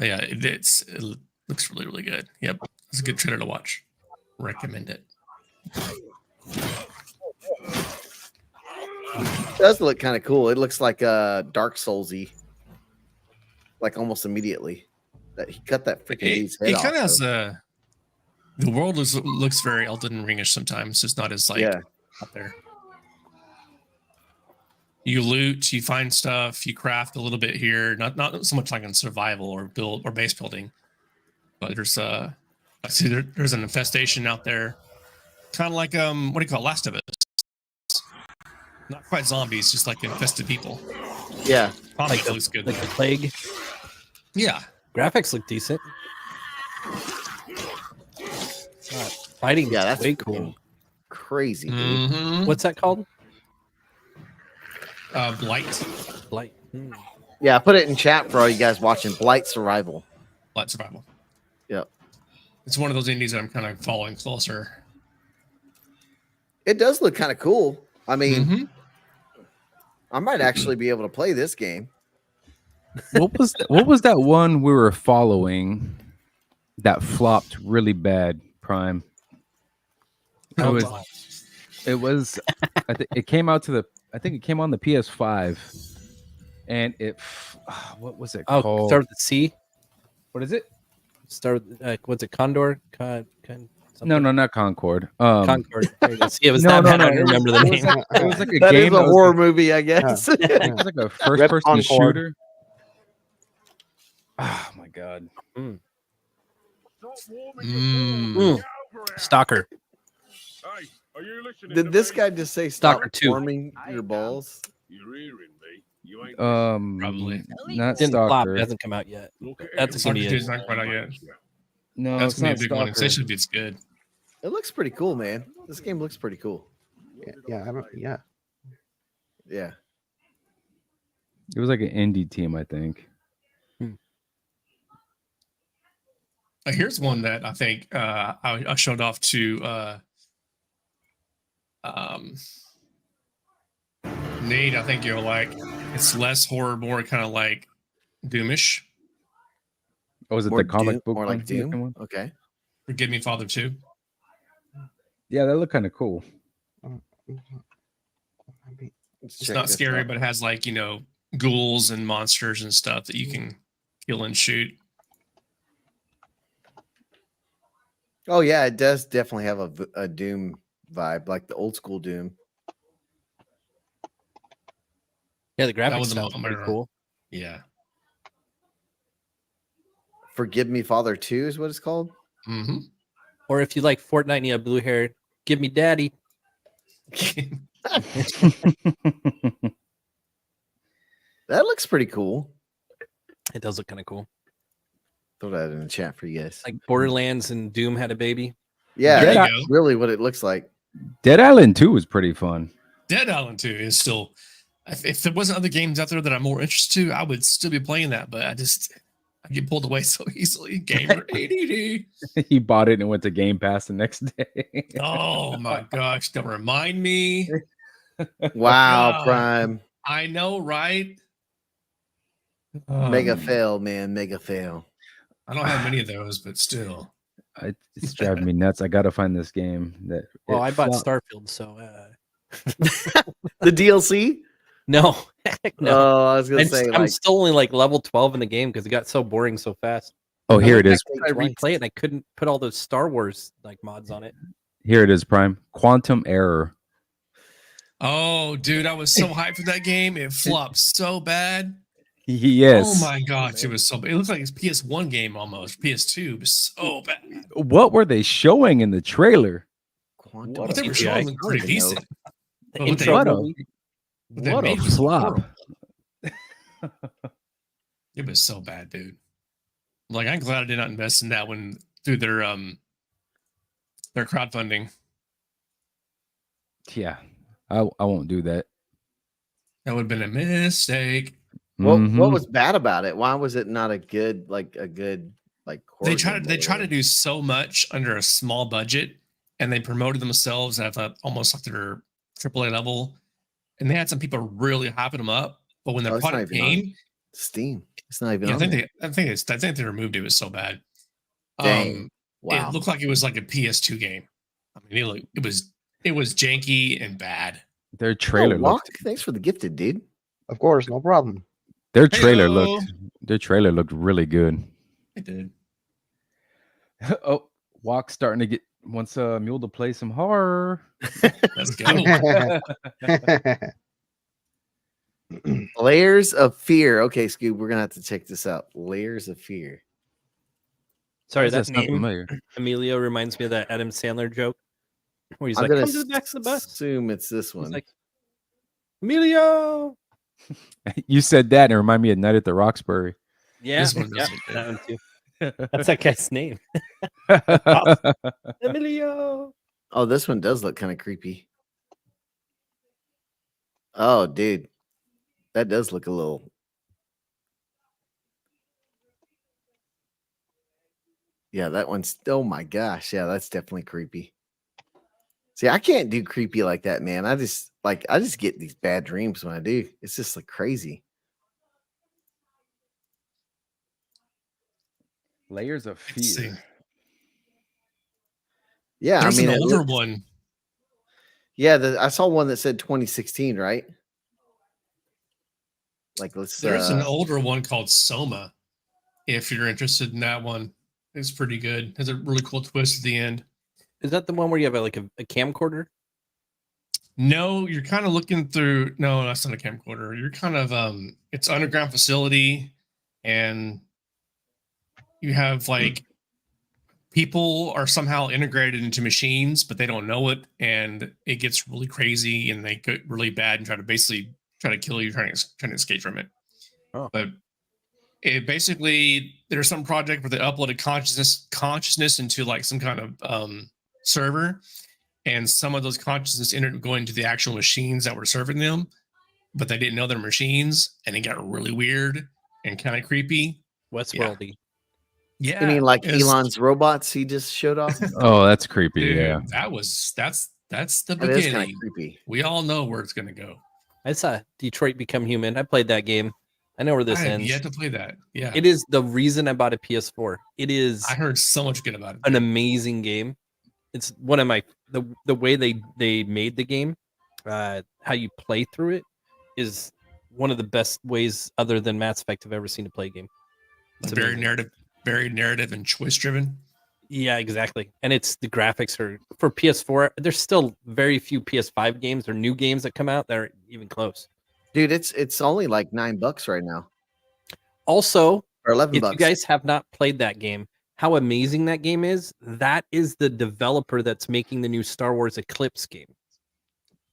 Yeah, it looks really, really good. Yep. It's a good trailer to watch. Recommend it. It does look kind of cool. It looks like Dark Soulsy. Like almost immediately. That he cut that freaking dude's head It off. kind of has though. the world looks very Elden Ringish sometimes. It's not as like Yeah. out there. You loot, you find stuff, you craft a little bit here. Not so much like in survival or build or base building, but there's I see there's an infestation out there, kind of like what do you call it, Last of Us? Not quite zombies, just like infested people. Yeah. Probably Like looks good. Like the plague. Yeah, Graphics look decent. Fighting Yeah, is that's way freaking cool. crazy, dude. Mhm. What's that called? Blight Blight. Yeah, put it in chat for all you guys watching. Blight Survival. Survival. Yep. It's one of those indies that I'm kind of following closer. It does look kind of cool. I mean, Mhm. I might actually be able to play this game. What was that one we were following that flopped really bad? Prime. It was. I think it came out to the. I think it came on the PS5, and what was it called? Start with the C. What is it? Start with what's it? Condor. No, not Concord. Concord. There you go. See, it was No, that no, bad. no, I don't remember the it name. was like, it was like a That is game. a that was horror like- movie, I guess. it was like a first-person Concord. shooter. Oh my god! Stalker. Did this guy just say stop Stalker 2. warming your balls? Probably. Not Didn't flop. Stalker. It hasn't come out yet. That's Stalker gonna 2 be is not quite out yet. No, That's it's gonna not be a big one. Stalker. It it's good. It looks pretty cool, man. This game looks pretty cool. Yeah. Yeah. It was like an indie team, I think. Here's one that I think I showed off to Nate. I think you'll like. It's less horror, more kind of like Doomish. Oh, was it More the comic Doom, book more like one looking Doom. one? Okay. Forgive Me, Father 2. Yeah, that looked kind of cool. It's not scary, but it has like, you know, ghouls and monsters and stuff that you can kill and shoot. Oh yeah, it does definitely have a Doom vibe, like the old school Doom. Yeah, the That graphics was stuff a pretty cool. Yeah. Forgive Me, Father 2 is what it's called. Mm-hmm. Or if you like Fortnite and you have blue hair, give me daddy. That looks pretty cool. It does look kind of cool. Throw that in the chat for you guys. Like Borderlands and Doom had a baby. Yeah, There you that's go. really what it looks like. Dead Island 2 was pretty fun. Dead Island 2 is still, if there wasn't other games out there that I'm more interested to, I would still be playing that, but I get pulled away so easily. Gamer ADD. He bought it and went to Game Pass the next day. Oh my gosh. Don't remind me. Wow, God. Prime. I know, right? Mega fail, man. Mega fail. I don't have many of those, but still. It's driving me nuts. I gotta find this game. Well, I bought flopped. Starfield, so The DLC? no. Heck no. Oh, I was gonna say, I'm like, still only like level 12 in the game because it got so boring so fast. Oh, here it is. I replay it and I couldn't put all those Star Wars like mods on it. Here it is, Prime. Quantum Error. Oh, dude, I was so hyped for that game. It flopped so bad. Yes. Oh my gosh, it was so bad. It looks like it's PS1 game almost. PS2 was so bad. What were they showing in the trailer? Quantum. But they were CGI. showing them pretty decent. The But what intro What a- movie. What they What a made was flop. horrible. It was so bad, dude. Like, I'm glad I did not invest in that one through their crowdfunding. Yeah, I won't do that. That would have been a mistake. What Mhm. was bad about it? Why was it not a good horror They try game to or do so much under a small budget, and they promoted themselves at almost like their AAA level, and they had some people really hyping them up. But when Oh, the it's not product even on came, Steam? It's not even yeah, on there. I think they removed it. It was so bad. Dang. Wow. It looked like it was like a PS2 game. I mean, it was janky and bad. Their Oh, trailer Walk, looked. thanks for the gifted, dude. Of course, no problem. Their trailer Heyo. looked. Their trailer looked really good. It did. Oh, Walk's starting to get wants Mule to play some horror. Let's go. Layers of Fear. Okay, Scoob, we're gonna have to check this out. Layers of Fear. Sorry, That's that not name, familiar. Emilio, reminds me of that Adam Sandler joke where he's I'm like, gonna come to the back of the bus. assume it's this He's one. like, Emilio. You said that and it reminded me of Night at the Roxbury. Yeah, This one yeah, does look good. that one too. That's that guy's name. Emilio. Oh, this one does look kind of creepy. Oh, dude. That does look a little. Yeah, that one's. Oh my gosh. Yeah, that's definitely creepy. See, I can't do creepy like that, man. I just get these bad dreams when I do. It's just like crazy. Layers of Let's see. Fear. Yeah, There's I mean, an it older looks- one. Yeah, I saw one that said 2016, right? Like, let's. There's an older one called Soma. If you're interested in that one, it's pretty good. Has a really cool twist at the end. Is that the one where you have a camcorder? No, you're kind of looking through. No, that's not a camcorder. You're kind of it's underground facility, and you have like people are somehow integrated into machines, but they don't know it, and it gets really crazy, and they get really bad and try to kill you, trying to escape from it. Oh. But it basically there's some project where they uploaded consciousness into like some kind of server, and some of those consciousness ended up going to the actual machines that were serving them, but they didn't know they're machines, and it got really weird and kind of creepy. Westworldy. Yeah. You mean like it's- Elon's robots he just showed off? Oh, that's creepy. Dude, Yeah. that's the That is kind of beginning. creepy. We all know where it's gonna go. I saw Detroit Become Human. I played that game. I know where this I have ends. yet to play that. Yeah. It is the reason I bought a PS4. It is I heard so much good about it. an amazing game. It's one of my the way they made the game, how you play through it is one of the best ways other than Mass Effect I've ever seen to play a game. It's very amazing. narrative and choice driven. Yeah, exactly. And it's the graphics are for PS4. There's still very few PS5 games or new games that come out that are even close. Dude, it's only like $9 right now. Also, Or 11 if bucks. you guys have not played that game, how amazing that game is. That is the developer that's making the new Star Wars Eclipse game.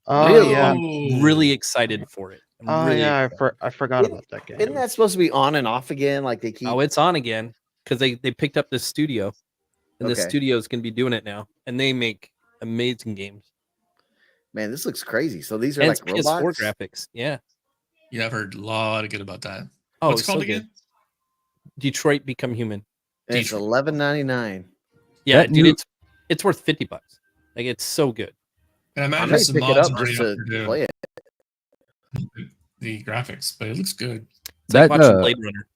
Oh Really? yeah. I'm really excited for it. I'm Oh really yeah. excited. I forgot about that game. Isn't that supposed to be on and off again? Like they keep Oh, it's on again because they picked up this studio, and the Okay. studio is going to be doing it now, and they make amazing games. Man, this looks crazy. So these are And like it's PS4 robots. graphics. Yeah. Yeah, I've heard a lot of good about that. Oh, What's it's it called so good. again? Detroit Become Human. And it's Detroit. $11.99. Yeah, That dude, new- it's worth $50. Like it's so good. And I I imagine may some pick it mods up already just out to there doing play it. the graphics, but it looks good. It's like That watching Blade Runner.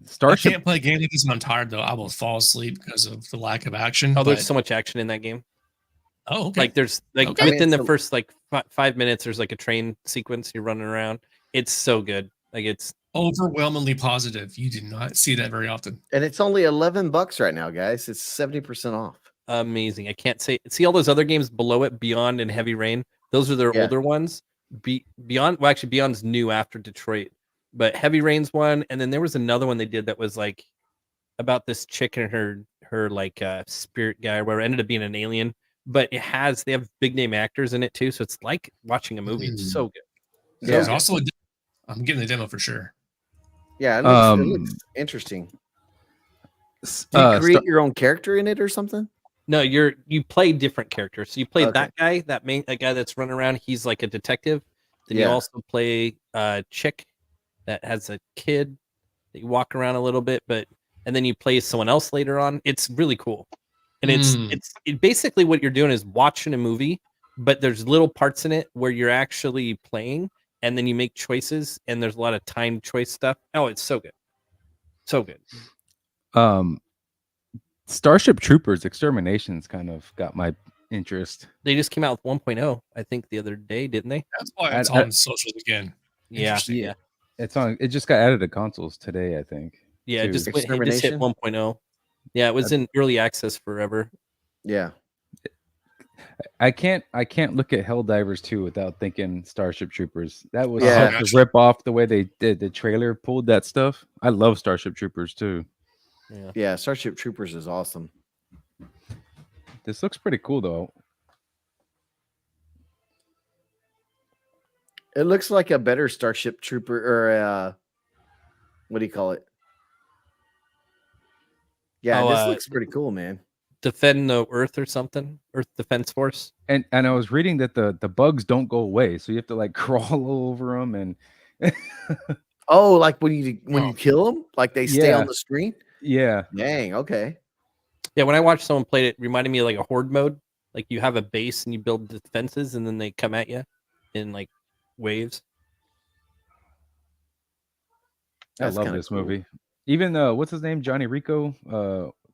I Starship. can't play games like this when I'm tired though. I will fall asleep because of the lack of action. Oh, there's but- so much action in that game. oh, okay. Like there's like Okay. within I the mean, first like 5 minutes, there's like a train sequence. You're running around. It's so good. Like it's Overwhelmingly positive. You do not see that very often. And it's only $11 right now, guys. It's 70% off. amazing. I can't say. See all those other games below it, Beyond and Heavy Rain. Those are their Yeah. older ones. Beyond, well, actually, Beyond's new after Detroit, but Heavy Rain's one, and then there was another one they did that was like about this chick and her like spirit guy, or whatever. Ended up being an alien, but they have big name actors in it too, so it's like watching a movie. It's so good. Yeah. There's also I'm getting the demo for sure. Yeah, it Um, looks interesting. s- Do you uh, create your own character in it or something? No, you play different characters. So you play Okay. that guy, that guy that's running around. He's like a detective. Then you Yeah. also play a chick that has a kid that you walk around a little bit, and then you play someone else later on. It's really cool, and it's basically what you're doing is watching a movie, but there's little parts in it where you're actually playing, and then you make choices, and there's a lot of timed choice stuff. Oh, it's so good, so good. Starship Troopers Exterminations kind of got my interest. They just came out with 1.0, I think, the other day, didn't they? That's why it's I- on socials again. Yeah, Interesting. yeah. It's on. It just got added to consoles today, I think. Yeah, it too. just hit Extermination? 1.0. Yeah, it was in early access forever. Yeah. I can't look at Helldivers 2 without thinking Starship Troopers. That was Yeah. such a rip off the way they did the trailer, pulled that stuff. I love Starship Troopers too. Yeah. Yeah, Starship Troopers is awesome. This looks pretty cool though. It looks like a better Starship Trooper or what do you call it? Yeah, Oh, this looks pretty cool, man. Defend the Earth or something. Earth Defense Force. And I was reading that the bugs don't go away, so you have to like crawl over them and Oh, like when you kill them, like they stay Yeah. on the screen. yeah. Dang. Okay. Yeah, when I watched someone play it reminded me of like a horde mode. Like you have a base and you build defenses and then they come at you in like waves. That's I love kinda this cool. movie. Even what's his name? Johnny Rico,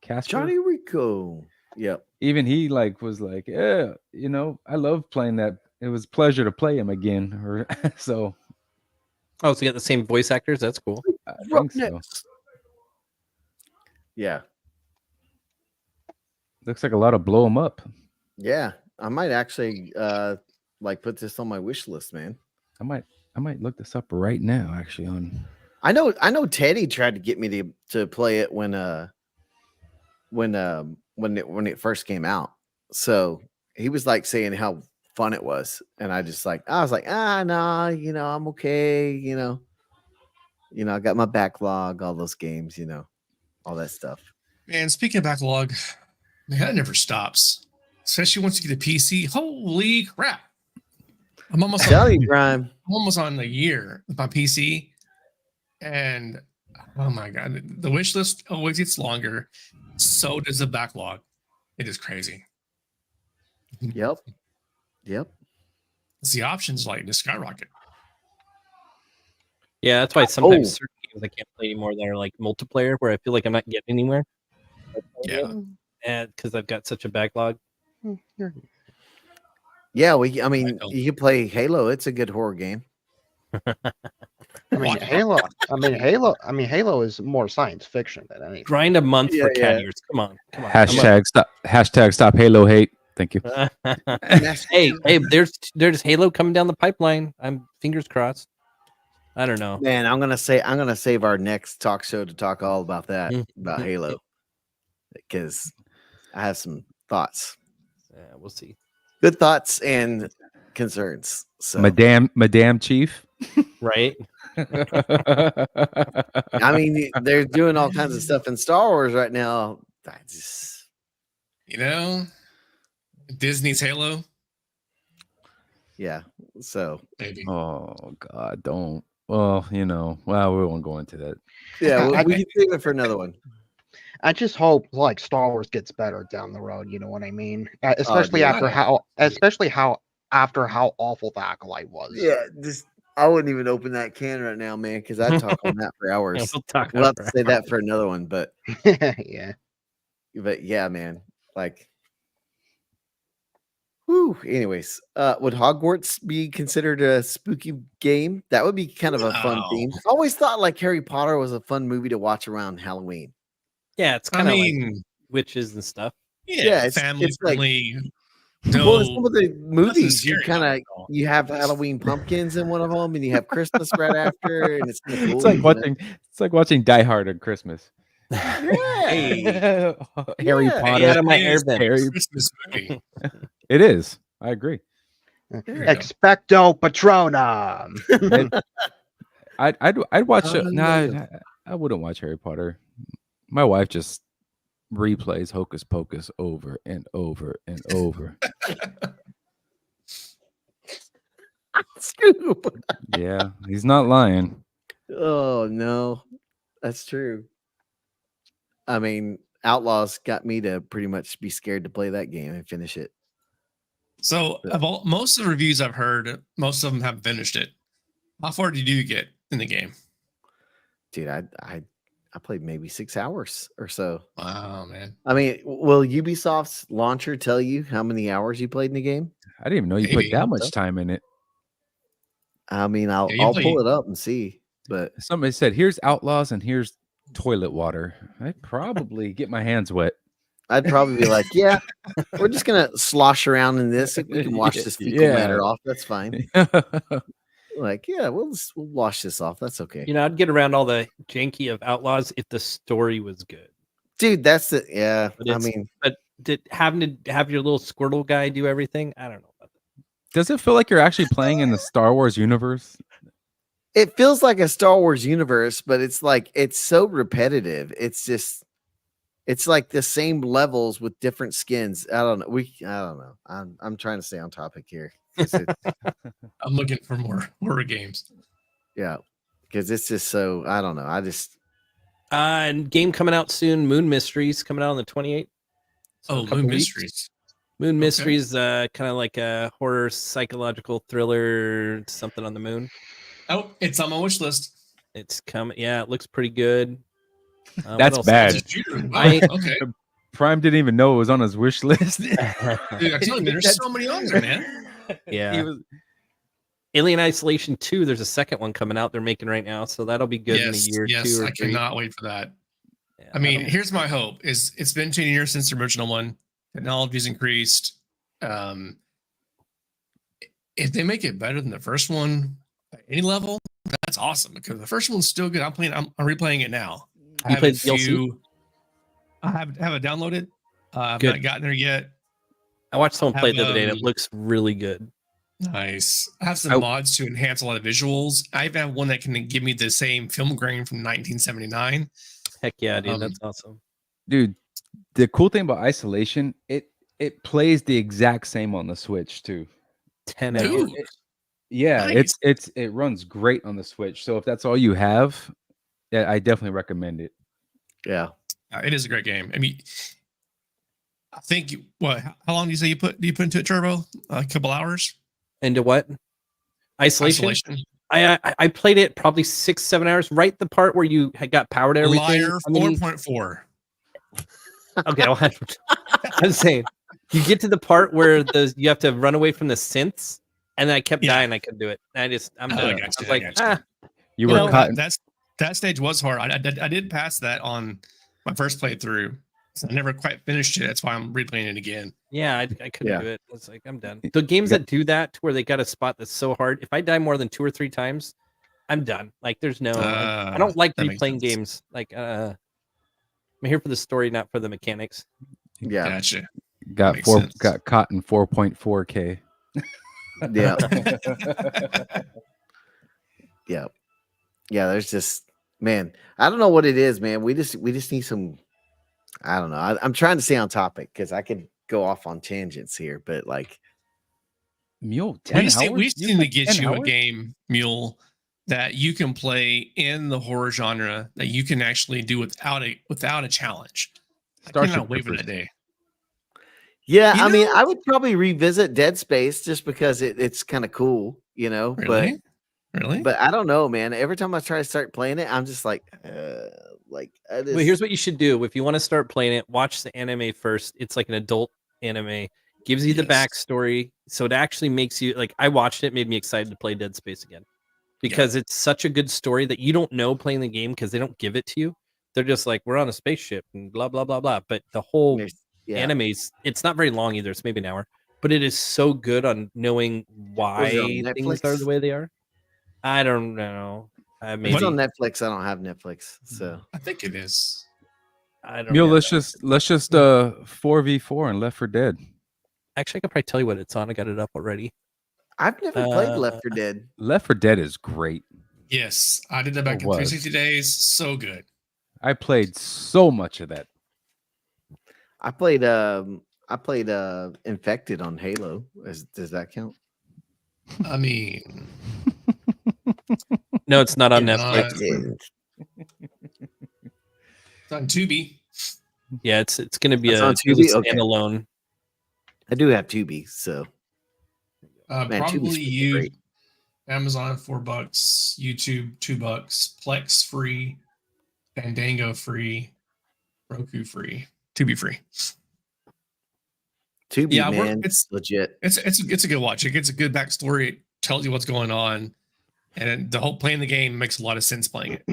Casper. Johnny Rico. Yep. Even he like was like, yeah, I love playing that. It was a pleasure to play him again. Or so Oh, so you got the same voice actors? That's cool. I think so. Roughnecks. Yeah. Looks like a lot of blow them up. Yeah. I might actually like put this on my wish list, man. I might look this up right now. Actually, on I know Teddy tried to get me to play it when it first came out. So he was like saying how fun it was, and I was like, nah, I'm okay, I got my backlog, all those games, all that stuff. Man, speaking of backlog, man, that never stops. Especially once you get a PC. Holy crap. I'm almost Tell you, Grime. I'm almost on a year with my PC. And Oh my god, the wish list always gets longer. So does the backlog. It is crazy. Yep. It's the options like just skyrocket. Yeah, that's why sometimes Oh. certain games I can't play anymore that are like multiplayer, where I feel like I'm not getting anywhere. Yeah. And because I've got such a backlog. Yeah, I mean, don't. you can play Halo. It's a good horror game. I mean, Halo is more science fiction than anything. Grind a month for Yeah. cat ears. Come on. Hashtag stop Halo hate. Thank you. hey, there's Halo coming down the pipeline. I'm fingers crossed. I don't know. Man, I'm gonna save our next talk show to talk all about that, about Halo, because I have some thoughts. Yeah, we'll see. Good thoughts and concerns. So Madame Chief. Right? I mean, they're doing all kinds of stuff in Star Wars right now. I just, Disney's Halo. yeah. So Maybe. Oh God, don't. Well, well, we won't go into that. yeah, we can save it for another one. I just hope like Star Wars gets better down the road. You know what I mean? Especially after how awful the Acolyte was. Yeah, just I wouldn't even open that can right now, man, because I'd talk on that for hours. We'll have to say that for another one, but yeah. But yeah, man, like, whew. Anyways, would Hogwarts be considered a spooky game? That would be kind of a fun theme. I always thought like Harry Potter was a fun movie to watch around Halloween. Yeah, it's kind of like witches and stuff. Yeah, it's family friendly. Well, in some of the movies, you have Halloween pumpkins in one of them, and you have Christmas right after, and it's cool, it's like watching Die Hard at Christmas. Yeah. Harry Potter. Out of my airbender. Christmas movie. It is. I agree. Expecto Patronum. I'd watch I wouldn't watch Harry Potter. My wife just replays Hocus Pocus over and over and over. Scoop. Yeah, he's not lying. Oh no, that's true. I mean, Outlaws got me to pretty much be scared to play that game and finish it. So, most of the reviews I've heard, most of them have finished it. How far did you get in the game? Dude, I played maybe 6 hours or so. Wow, man. I mean, will Ubisoft's launcher tell you how many hours you played in the game? I didn't even know you put that much time in it. I mean, I'll pull it up and see. But somebody said, "Here's Outlaws and here's toilet water." I'd probably get my hands wet. I'd probably be like, "Yeah, we're just gonna slosh around in this. If we can wash this fecal matter off, that's fine." Like, yeah, we'll wash this off. That's okay. I'd get around all the janky of Outlaws if the story was good. Dude, that's it. Yeah, but having to have your little Squirtle guy do everything, I don't know about that. Does it feel like you're actually playing in the Star Wars universe? It feels like a Star Wars universe, but it's like it's so repetitive. It's like the same levels with different skins. I don't know. I'm trying to stay on topic here. I'm looking for more horror games. Yeah, because it's just so I don't know. I just and game coming out soon. Moon Mysteries coming out on the 28th. So Moon Mysteries. Moon Mysteries, kind of like a horror psychological thriller, something on the moon. Oh, it's on my wish list. It's coming. Yeah, it looks pretty good. That's bad. Okay. Prime didn't even know it was on his wish list. Dude, I'm telling you, there's so many on there, man. Yeah. Alien Isolation 2, there's a second one coming out they're making right now, so that'll be good in a year or 2 or 3. I cannot wait for that. Yeah, I mean, here's my hope: is it's been 10 years since the original one. Technology's increased. If they make it better than the first one at any level, that's awesome because the first one's still good. I'm replaying it now. I have it downloaded. I've not gotten there yet. I watched someone play it the other day and it looks really good. Nice. I have some mods to enhance a lot of visuals. I even have one that can give me the same film grain from 1979. Heck yeah, dude. That's awesome. Dude, the cool thing about Isolation, it plays the exact same on the Switch too. 10 hours. Yeah, nice. It runs great on the Switch. So if that's all you have, Yeah, I definitely recommend it. Yeah. It is a great game. I mean, I think how long do you say you put into it, Turbo? A couple hours. Into what? Isolation. I played it probably 6-7 hours. Right, the part where you had got power to everything. Liar. 4.4. Okay, well, I'm saying you get to the part where you have to run away from the synths, and then I kept dying. I couldn't do it. I'm done. I I was like, you were caught. That stage was hard. I did pass that on my first playthrough. So I never quite finished it. That's why I'm replaying it again. Yeah, I couldn't do it. It's like I'm done. The games that do that, to where they got a spot that's so hard. If I die more than 2 or 3 times, I'm done. Like there's no. I don't like replaying games. Like I'm here for the story, not for the mechanics. Yeah, gotcha. Got caught in 4.4K. Yeah. Yeah. There's just, man, I don't know what it is, man. We just need some. I don't know. I'm trying to stay on topic because I could go off on tangents here, but like, Mule, 10 hours? We seem to get you a game, Mule, that you can play in the horror genre that you can actually do without a challenge. I cannot wait for that day. Yeah, I mean, I would probably revisit Dead Space just because it's kind of cool, you know. Really? But I don't know, man. Every time I try to start playing it, I'm just like. Well, here's what you should do. If you want to start playing it, watch the anime first. It's like an adult anime. Gives you the backstory. So it actually makes you like, I watched it, made me excited to play Dead Space again. Because it's such a good story that you don't know playing the game because they don't give it to you. They're just like, we're on a spaceship and blah, blah, blah, blah. But the whole anime's, it's not very long either. It's maybe an hour. But it is so good on knowing why things are the way they are. I don't know. Maybe. It's on Netflix. I don't have Netflix, so I think it is. I don't know. Let's just 4v4 and Left 4 Dead. Actually, I could probably tell you what it's on. I got it up already. I've never played Left 4 Dead. Left 4 Dead is great. Yes, I did that back in 360 days. So good. I played so much of that. I played Infected on Halo. Does that count? I mean, no, it's not on Netflix. It's on Tubi. Yeah, it's going to be a standalone. I do have Tubi, so probably you. Amazon $4, YouTube $2, Plex free, Fandango free, Roku free, Tubi free. Tubi, man, it's legit. It's a good watch. It gets a good backstory. It tells you what's going on, and the whole playing the game makes a lot of sense playing it.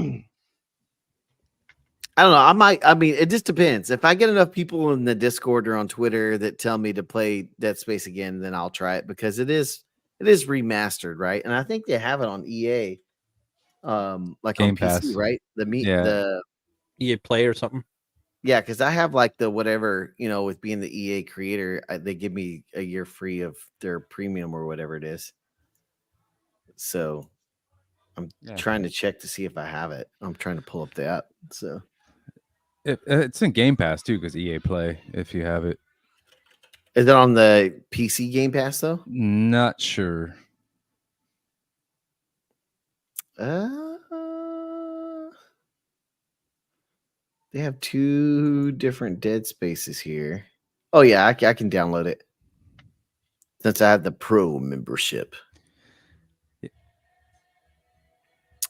I don't know. I mean, it just depends. If I get enough people in the Discord or on Twitter that tell me to play Dead Space again, then I'll try it because it is remastered, right? And I think they have it on EA, like Game on PC, Pass. Right? The EA Play or something. Yeah, because I have like the whatever, with being the EA creator, they give me a year free of their premium or whatever it is. So I'm trying to check to see if I have it. I'm trying to pull up the app. So it's in Game Pass too, because EA Play, if you have it. Is it on the PC Game Pass though? Not sure. They have 2 different Dead Spaces here. Oh yeah, I can download it since I have the Pro membership.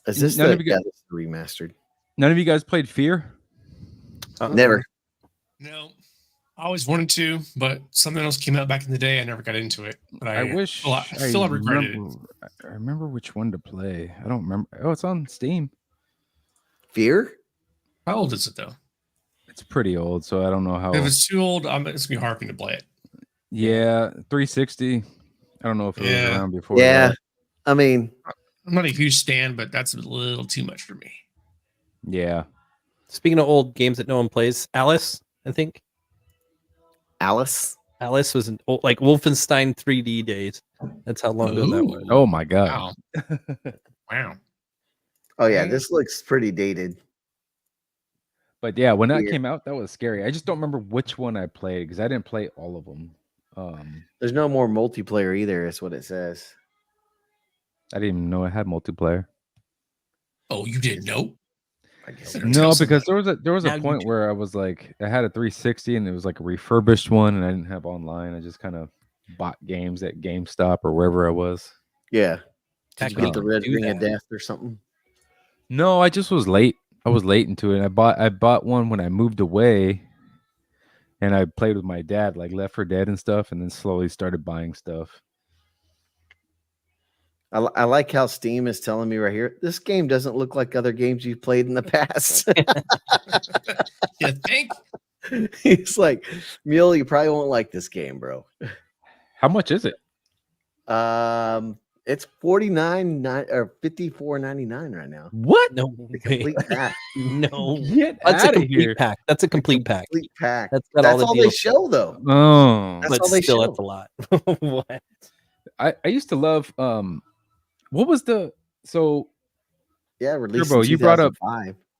Is this remastered? None of you guys played Fear? Never. No, I always wanted to, but something else came out back in the day. I never got into it. But I wish I feel I regretted it. I remember which one to play. I don't remember. Oh, it's on Steam. Fear? How old is it though? It's pretty old, so I don't know how. If it's too old, it's gonna be hard for me to play it. Yeah, 360. I don't know if it was around before. Yeah, I mean, I'm not a huge stan, but that's a little too much for me. Yeah. Speaking of old games that no one plays, Alice, I think. Alice was an old, like Wolfenstein 3D days. That's how long ago that was. Oh my god! Wow. Oh yeah, this looks pretty dated. But yeah, when that came out, that was scary. I just don't remember which one I played because I didn't play all of them. There's no more multiplayer either. Is what it says. I didn't even know it had multiplayer. Oh, you didn't know? I guess. No, because there was Now a you point do. where I was like, I had a 360 and it was like a refurbished one, and I didn't have online. I just kind of bought games at GameStop or wherever I was. Yeah. Back Did you when get the you could red do ring of that. death or something? No, I just was late. I was late into it. I bought one when I moved away, and I played with my dad, like Left 4 Dead and stuff, and then slowly started buying stuff. I like how Steam is telling me right here, this game doesn't look like other games you've played in the past. You think? He's like, Mule, you probably won't like this game, bro. How much is it? It's $49 or $54.99 right now. What? No The way. complete pack. No. Get That's a out of complete here! pack. That's a complete pack. Complete pack. That's got That's all all the they deals. show, though. Oh, That's But all they still, show. that's a lot. What? I used to love. What was the so Yeah, released Turbo? in You brought up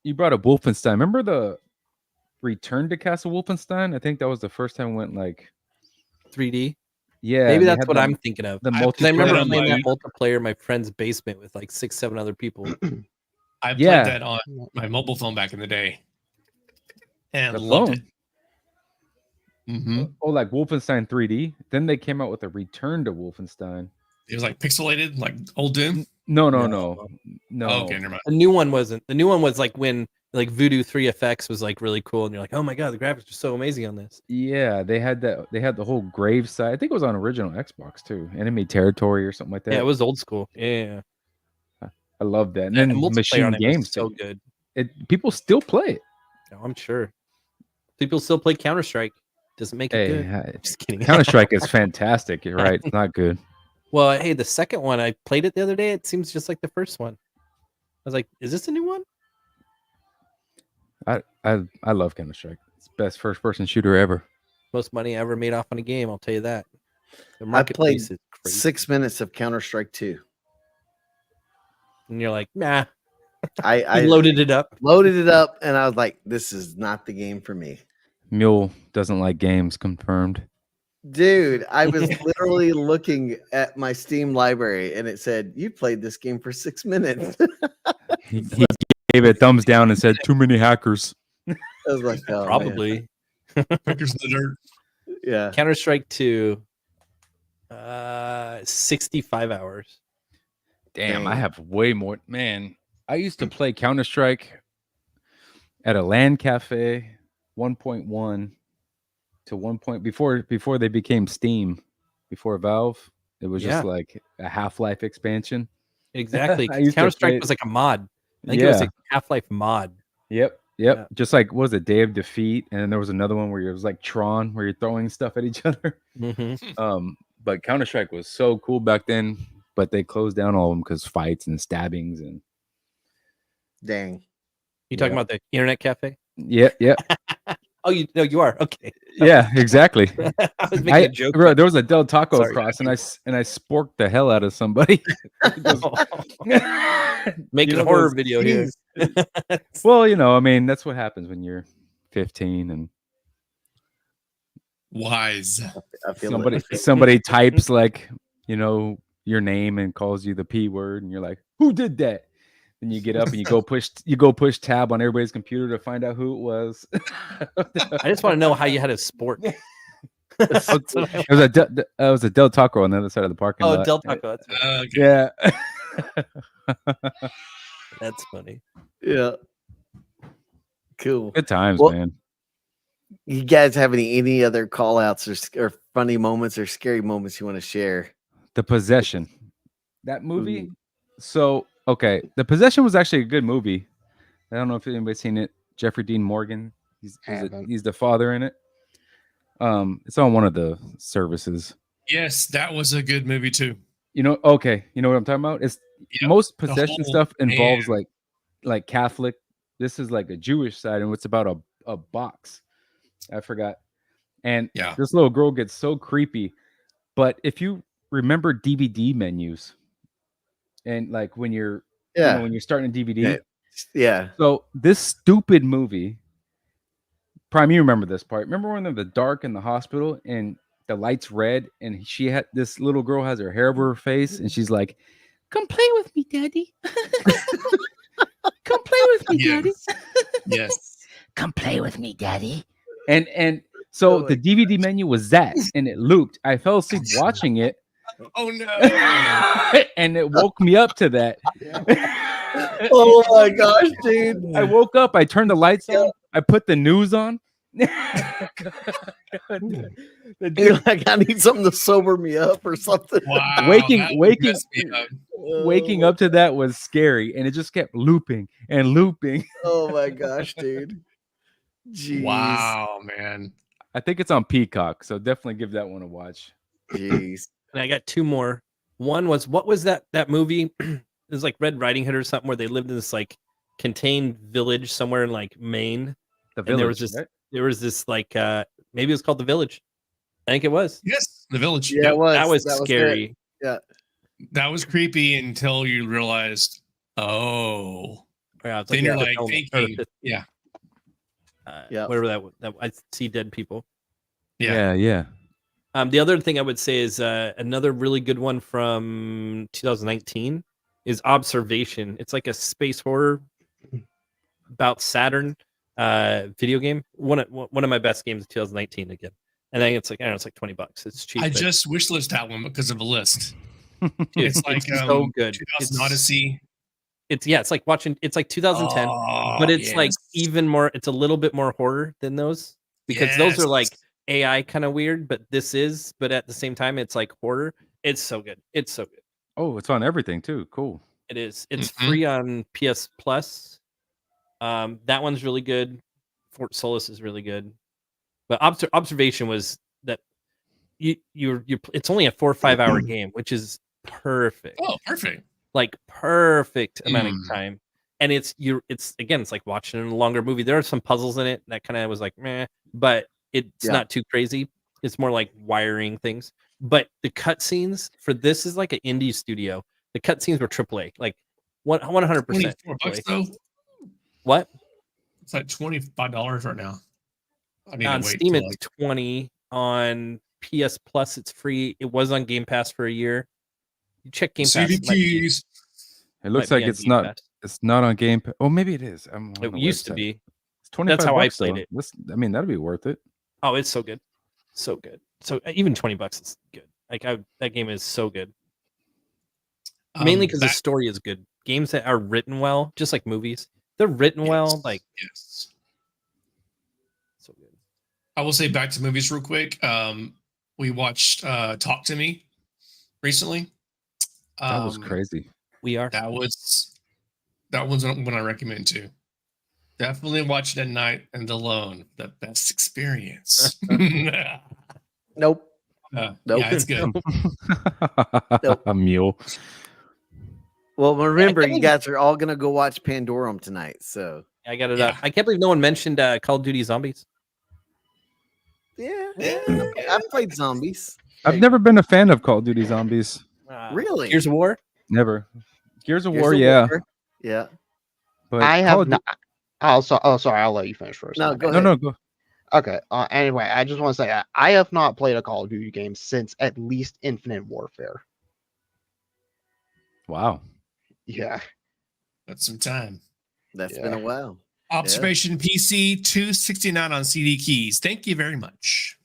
2005. Wolfenstein. Remember the Return to Castle Wolfenstein? I think that was the first time we went like 3D. yeah. Maybe they that's had what the- I'm thinking of. The I Because I remember played on playing my- that multiplayer in my friend's basement with like 6-7 other people. I played Yeah. that on my mobile phone back in the day, and the loved phone. it. hmm Oh, like Wolfenstein 3D. Then they came out with a Return to Wolfenstein. It was like pixelated, like old Doom. No. No. Oh, okay, never mind. The new one wasn't. The new one was like when like Voodoo 3FX was like really cool, and you're like, oh my god, the graphics are so amazing on this. Yeah, they had that. They had the whole grave side. I think it was on original Xbox too. Enemy Territory or something like that. Yeah, it was old school. Yeah, I love that. And the then multiplayer Machine on it was Games. so good. People still play it. No, I'm sure people still play Counter Strike. Doesn't make it Hey, good. Just kidding. Counter Strike is fantastic. You're right. It's not good. Well, hey, the second one I played it the other day. It seems just like the first one. I was like, is this a new one? I love Counter Strike. It's the best first person shooter ever. Most money I ever made off on a game. I'll tell you that. The I played marketplace is crazy. 6 minutes of Counter-Strike 2. And you're like, nah. I You loaded it up. loaded it up and I was like, this is not the game for me. Mule doesn't like games. Confirmed. Dude, I was literally looking at my Steam library and it said, you played this game for 6 minutes. He gave it a thumbs down and said, "Too many hackers." I was like, oh, man. Probably. Pickers in the dirt. Yeah. Counter Strike 2, 65 hours. Damn, I Dang. have way more. Man, I used to play Counter Strike at a LAN cafe, 1.1 to 1. Before they became Steam, before Valve. It was Yeah. just like a Half-Life expansion. Exactly. I used to Counter Strike play- was like a mod. I think it was like Half-Life mod. Yep. Yeah. Just like what was it, Day of Defeat, and then there was another one where it was like Tron, where you're throwing stuff at each other. Mm-hmm. But Counter Strike was so cool back then, but they closed down all of them because fights and stabbings and Dang. You talking Yeah. about the internet cafe? yeah. Oh, you are okay. Yeah, exactly. I was making a joke. Bro, there was a Del Taco Sorry. across, and I sporked the hell out of somebody. Making You a know horror those- video here. Well, I mean, that's what happens when you're 15 and Wise. I feel it. somebody types like, your name and calls you the P word, and you're like, "Who did that?" And you get up and you go push tab on everybody's computer to find out who it was. I just want to know how you had a sport. It was a Del Taco on the other side of the parking Oh, lot. Del Taco. That's, right. Okay. Yeah. That's funny. Yeah. Cool. Good times, Well- man. You guys have any other call outs or funny moments or scary moments you want to share? The Possession. That movie. Ooh. So, okay. The Possession was actually a good movie. I don't know if anybody's seen it. Jeffrey Dean Morgan. Haven't. He's the father in it. It's on one of the services. Yes, that was a good movie too. Okay. You know what I'm talking about? It's Yep, most the possession whole- stuff involves man. like Catholic. This is like a Jewish side, and it's about a box. I forgot. And Yeah. this little girl gets so creepy. But if you remember DVD menus, and like when you're Yeah. when you're starting a DVD, Yeah. Yeah. so this stupid movie. Prime, you remember this part? Remember when they're in the dark in the hospital and the light's red, and this little girl has her hair over her face, and she's like, "Come play with me, Daddy. Come play with me, Yeah. Daddy." Yes. Come play with me, daddy. And so Oh the my DVD menu was that, and it looped. I fell asleep watching it, Oh no. and it woke me up to that. Oh my gosh, dude. I woke up, I turned the lights on, I put the news on. You're like, I need something to sober me up or something. Wow. Waking- that waking- messed me up. Waking up to that was scary, and it just kept looping and looping. Oh my gosh, dude. Jeez. Wow, man. I think it's on Peacock, so definitely give that one a watch. Jeez. And I got two more. One was, what was that movie? It was like Red Riding Hood or something, where they lived in this like contained village somewhere in like Maine. The And Village, there was this like maybe it was called The Village. I think it was. Yes, The Village. Yeah, Yep. it was. That was it. scary. That was creepy until you realized, oh, Yeah, it's then you're the like film, or the thinking, fifth, yeah, Yep. whatever that I see dead people. yeah. yeah. The other thing I would say is another really good one from 2019 is Observation. It's like a space horror about Saturn video game. One of my best games of 2019 again. And I think it's like, I don't know, it's like $20. It's cheap. I but just wish list that one because of a list. dude, It's like so good. 2000 Odyssey. It's like watching. It's like 2010, but it's like even more. It's a little bit more horror than those because those are like AI kind of weird, but this is. But at the same time, it's like horror. It's so good. It's so good. Oh, it's on everything too. Cool. It is. It's Mhm. free on PS Plus. That one's really good. Fort Solis is really good, but Observation was that you're. It's only a 4 or 5 hour game, which is perfect. Oh, perfect. Like perfect amount of Mm. time. And it's again, it's like watching a longer movie. There are some puzzles in it that kind of was like meh, but it's not too crazy. It's more like wiring things. But the cutscenes for this is like an indie studio. The cutscenes were AAA, like 100%. $24 though. What? It's like $25 right now. I need On to wait Steam, till, it's 20. On PS Plus, it's free. It was on Game Pass for a year. You check Game Pass. CD it might be- keys. It looks might be like on it's Game not. Pass. It's not on Game Pass. Oh, maybe it is. I'm on It the used to website. be. It's 25 That's how I bucks, played though. it. I mean, that'd be worth it. Oh, it's so good, so good. So even $20 is good. Like that game is so good. Mainly because the That- story is good. Games that are written well, just like movies, they're written well. yes, Like yes. so good. I will say back to movies real quick. We watched Talk to Me recently. That was crazy. We are. That one's one I recommend too. Definitely watch it at night and alone. The best experience. Nope. Nope. Nope. Yeah, it's good. A mule. Well, remember, can't you believe- guys are all gonna go watch Pandorum tonight. So I got it Yeah. up. I can't believe no one mentioned Call of Duty Zombies. yeah, I've played zombies. I've never been a fan of Call of Duty Zombies. Really? Gears of War. Never. Gears of Gears War, of yeah. War. Yeah. But I Call have of not. Sorry. I'll let you finish first. No, Okay. go No, ahead. no, go. Okay. Anyway, I just want to say I have not played a Call of Duty game since at least Infinite Warfare. Wow. Yeah. That's some time. That's Yeah. been a while. Observation PC 269 on CD keys. Thank you very much.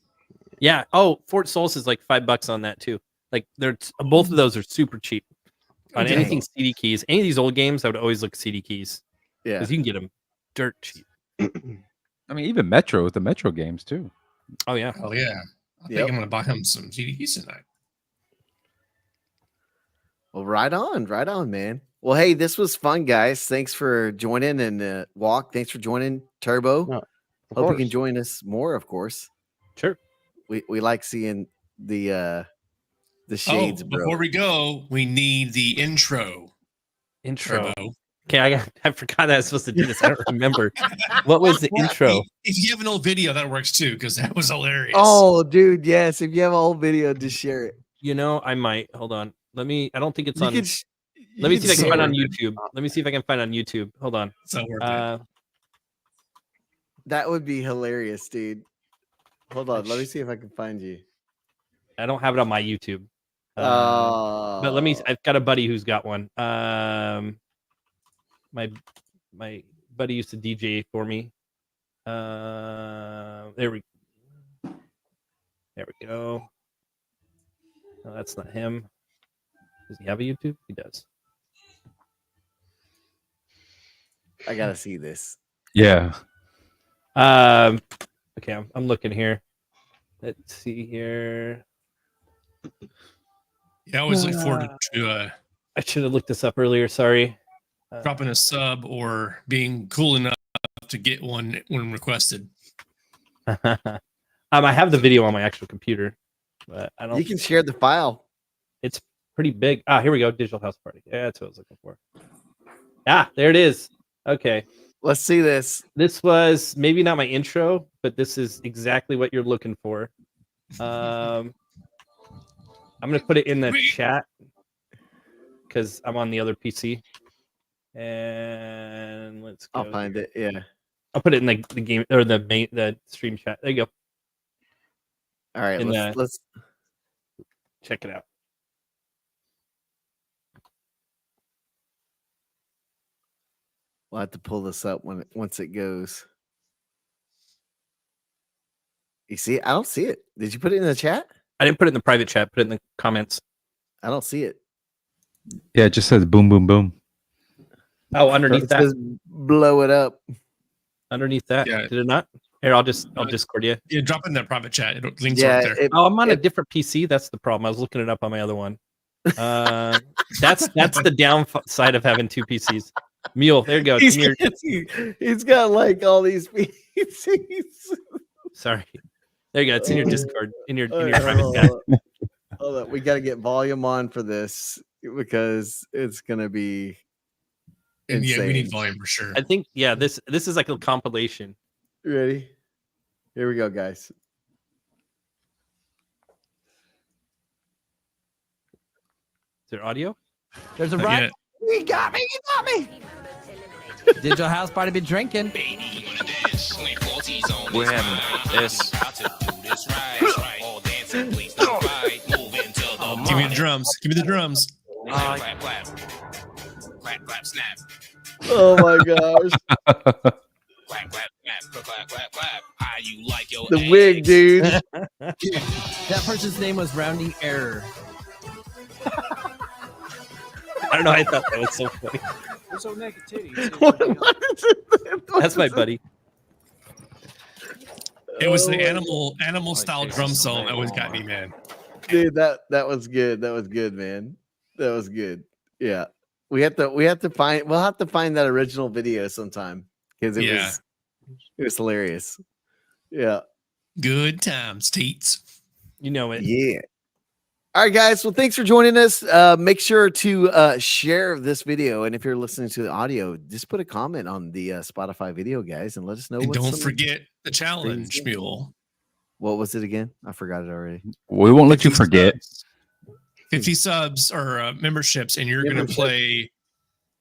Yeah. Oh, Fort Solis is like $5 on that too. Like they're both of those are super cheap on Dang. anything CD keys. Any of these old games, I would always look CD keys Yeah. because you can get them dirt cheap. I mean, even Metro, the Metro games too. Oh yeah. Oh yeah. I think Yep. I'm gonna buy him some CD keys tonight. Well, right on, man. Well, hey, this was fun, guys. Thanks for joining and Walk. Thanks for joining Turbo. No, Of Hope you course. can join us more, of course. Sure. We like seeing the shades, bro. Before we go, we need the intro. Intro. Turbo. Okay, I forgot that I was supposed to do this. I don't remember. What was the intro? If you have an old video, that works too, because that was hilarious. Oh, dude, yes. If you have a whole video, just share it. You know, I might. Hold on. Let me. I don't think it's You on. can sh- Let me you see if I can share find on it. YouTube. Let me see if I can find on YouTube. Hold on. So worth it. That would be hilarious, dude. Hold on. Let me see if I can find you. I don't have it on my YouTube. But let me. Oh. I've got a buddy who's got one. My buddy used to DJ for me. There we go. No, that's not him. Does he have a YouTube? He does. I gotta see this. Yeah. Okay, I'm looking here. Let's see here. Yeah, I always look forward to I should have looked this up earlier. Sorry. dropping a sub or being cool enough to get one when requested. I have the video on my actual computer, but I don't. You can share the file. It's pretty big. Here we go. Digital house party. Yeah, that's what I was looking for. There it is. Okay. Let's see this. This was maybe not my intro, but this is exactly what you're looking for. I'm gonna put it in the chat because I'm on the other PC. And let's go. I'll find it. Yeah. I'll put it in the game or the stream chat. There you go. All right. Let's check it out. We'll have to pull this up once it goes. You see? I don't see it. Did you put it in the chat? I didn't put it in the private chat. Put it in the comments. I don't see it. Yeah, it just says boom, boom, boom. Oh, underneath that. Says blow it up. Underneath that. Yeah. Did it not? Here, I'll Discord you. Yeah, drop in that private chat. Links Yeah. right there. I'm on a different PC. That's the problem. I was looking it up on my other one. That's the downside of having two PCs. Mule, there you go. He's got like all these PCs. Sorry. There you go. It's in your Discord. In your private chat. Hold on. We got to get volume on for this because it's gonna be And yeah, we insane. need volume for sure. I think this is like a compilation. You ready? Here we go, guys. Is there audio? There's a Not right. yet. You got me. Digital house party been drinking. We're having this. Give me the drums. Give me the drums. Oh my gosh. The wig, dude. That person's name was Rounding Error. I don't know. I thought that was so funny. So naked titties. That's my buddy. It was the animal style drum solo that always got me, man. Dude, that was good. That was good, man. That was good. Yeah. We'll have to find that original video sometime because it was hilarious. Yeah. Good times, teats. You know it. Yeah. All right, guys. Well, thanks for joining us. Make sure to share this video. And if you're listening to the audio, just put a comment on the Spotify video, guys, and let us know. And don't forget the challenge, Mule. What was it again? I forgot it already. We won't let you forget. 50 subs or memberships, and you're gonna play.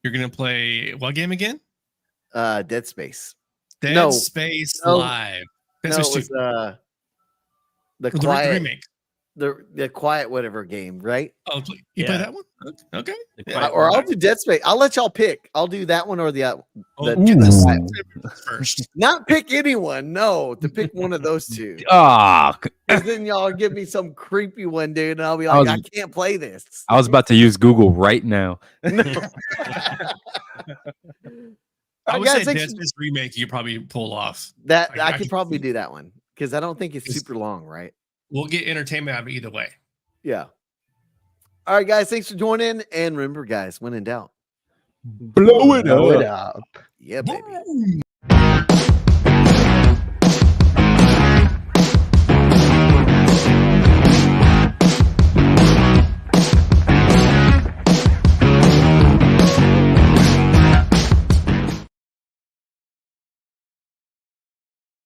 You're gonna play what game again? Dead Space. Dead Space Live. Dead Space 2. It was the The quiet remake. the quiet whatever game, right? Oh, you play that one? Okay. Or I'll do Dead Space. I'll let y'all pick. I'll do that one or the Oh, get Ooh. first. not pick anyone. No, to pick one of those two. Ah, 'Cause then y'all give me some creepy one, dude, and I'll be like, I can't play this. I was about to use Google right now. I would guys, say Dead Space remake you probably pull off. That I I could probably do that one because I don't think it's super long, right? We'll get entertainment out of it either way. Yeah. All right, guys. Thanks for joining. And remember, guys, when in doubt, Blow it Blow it up. yeah, baby. Boom.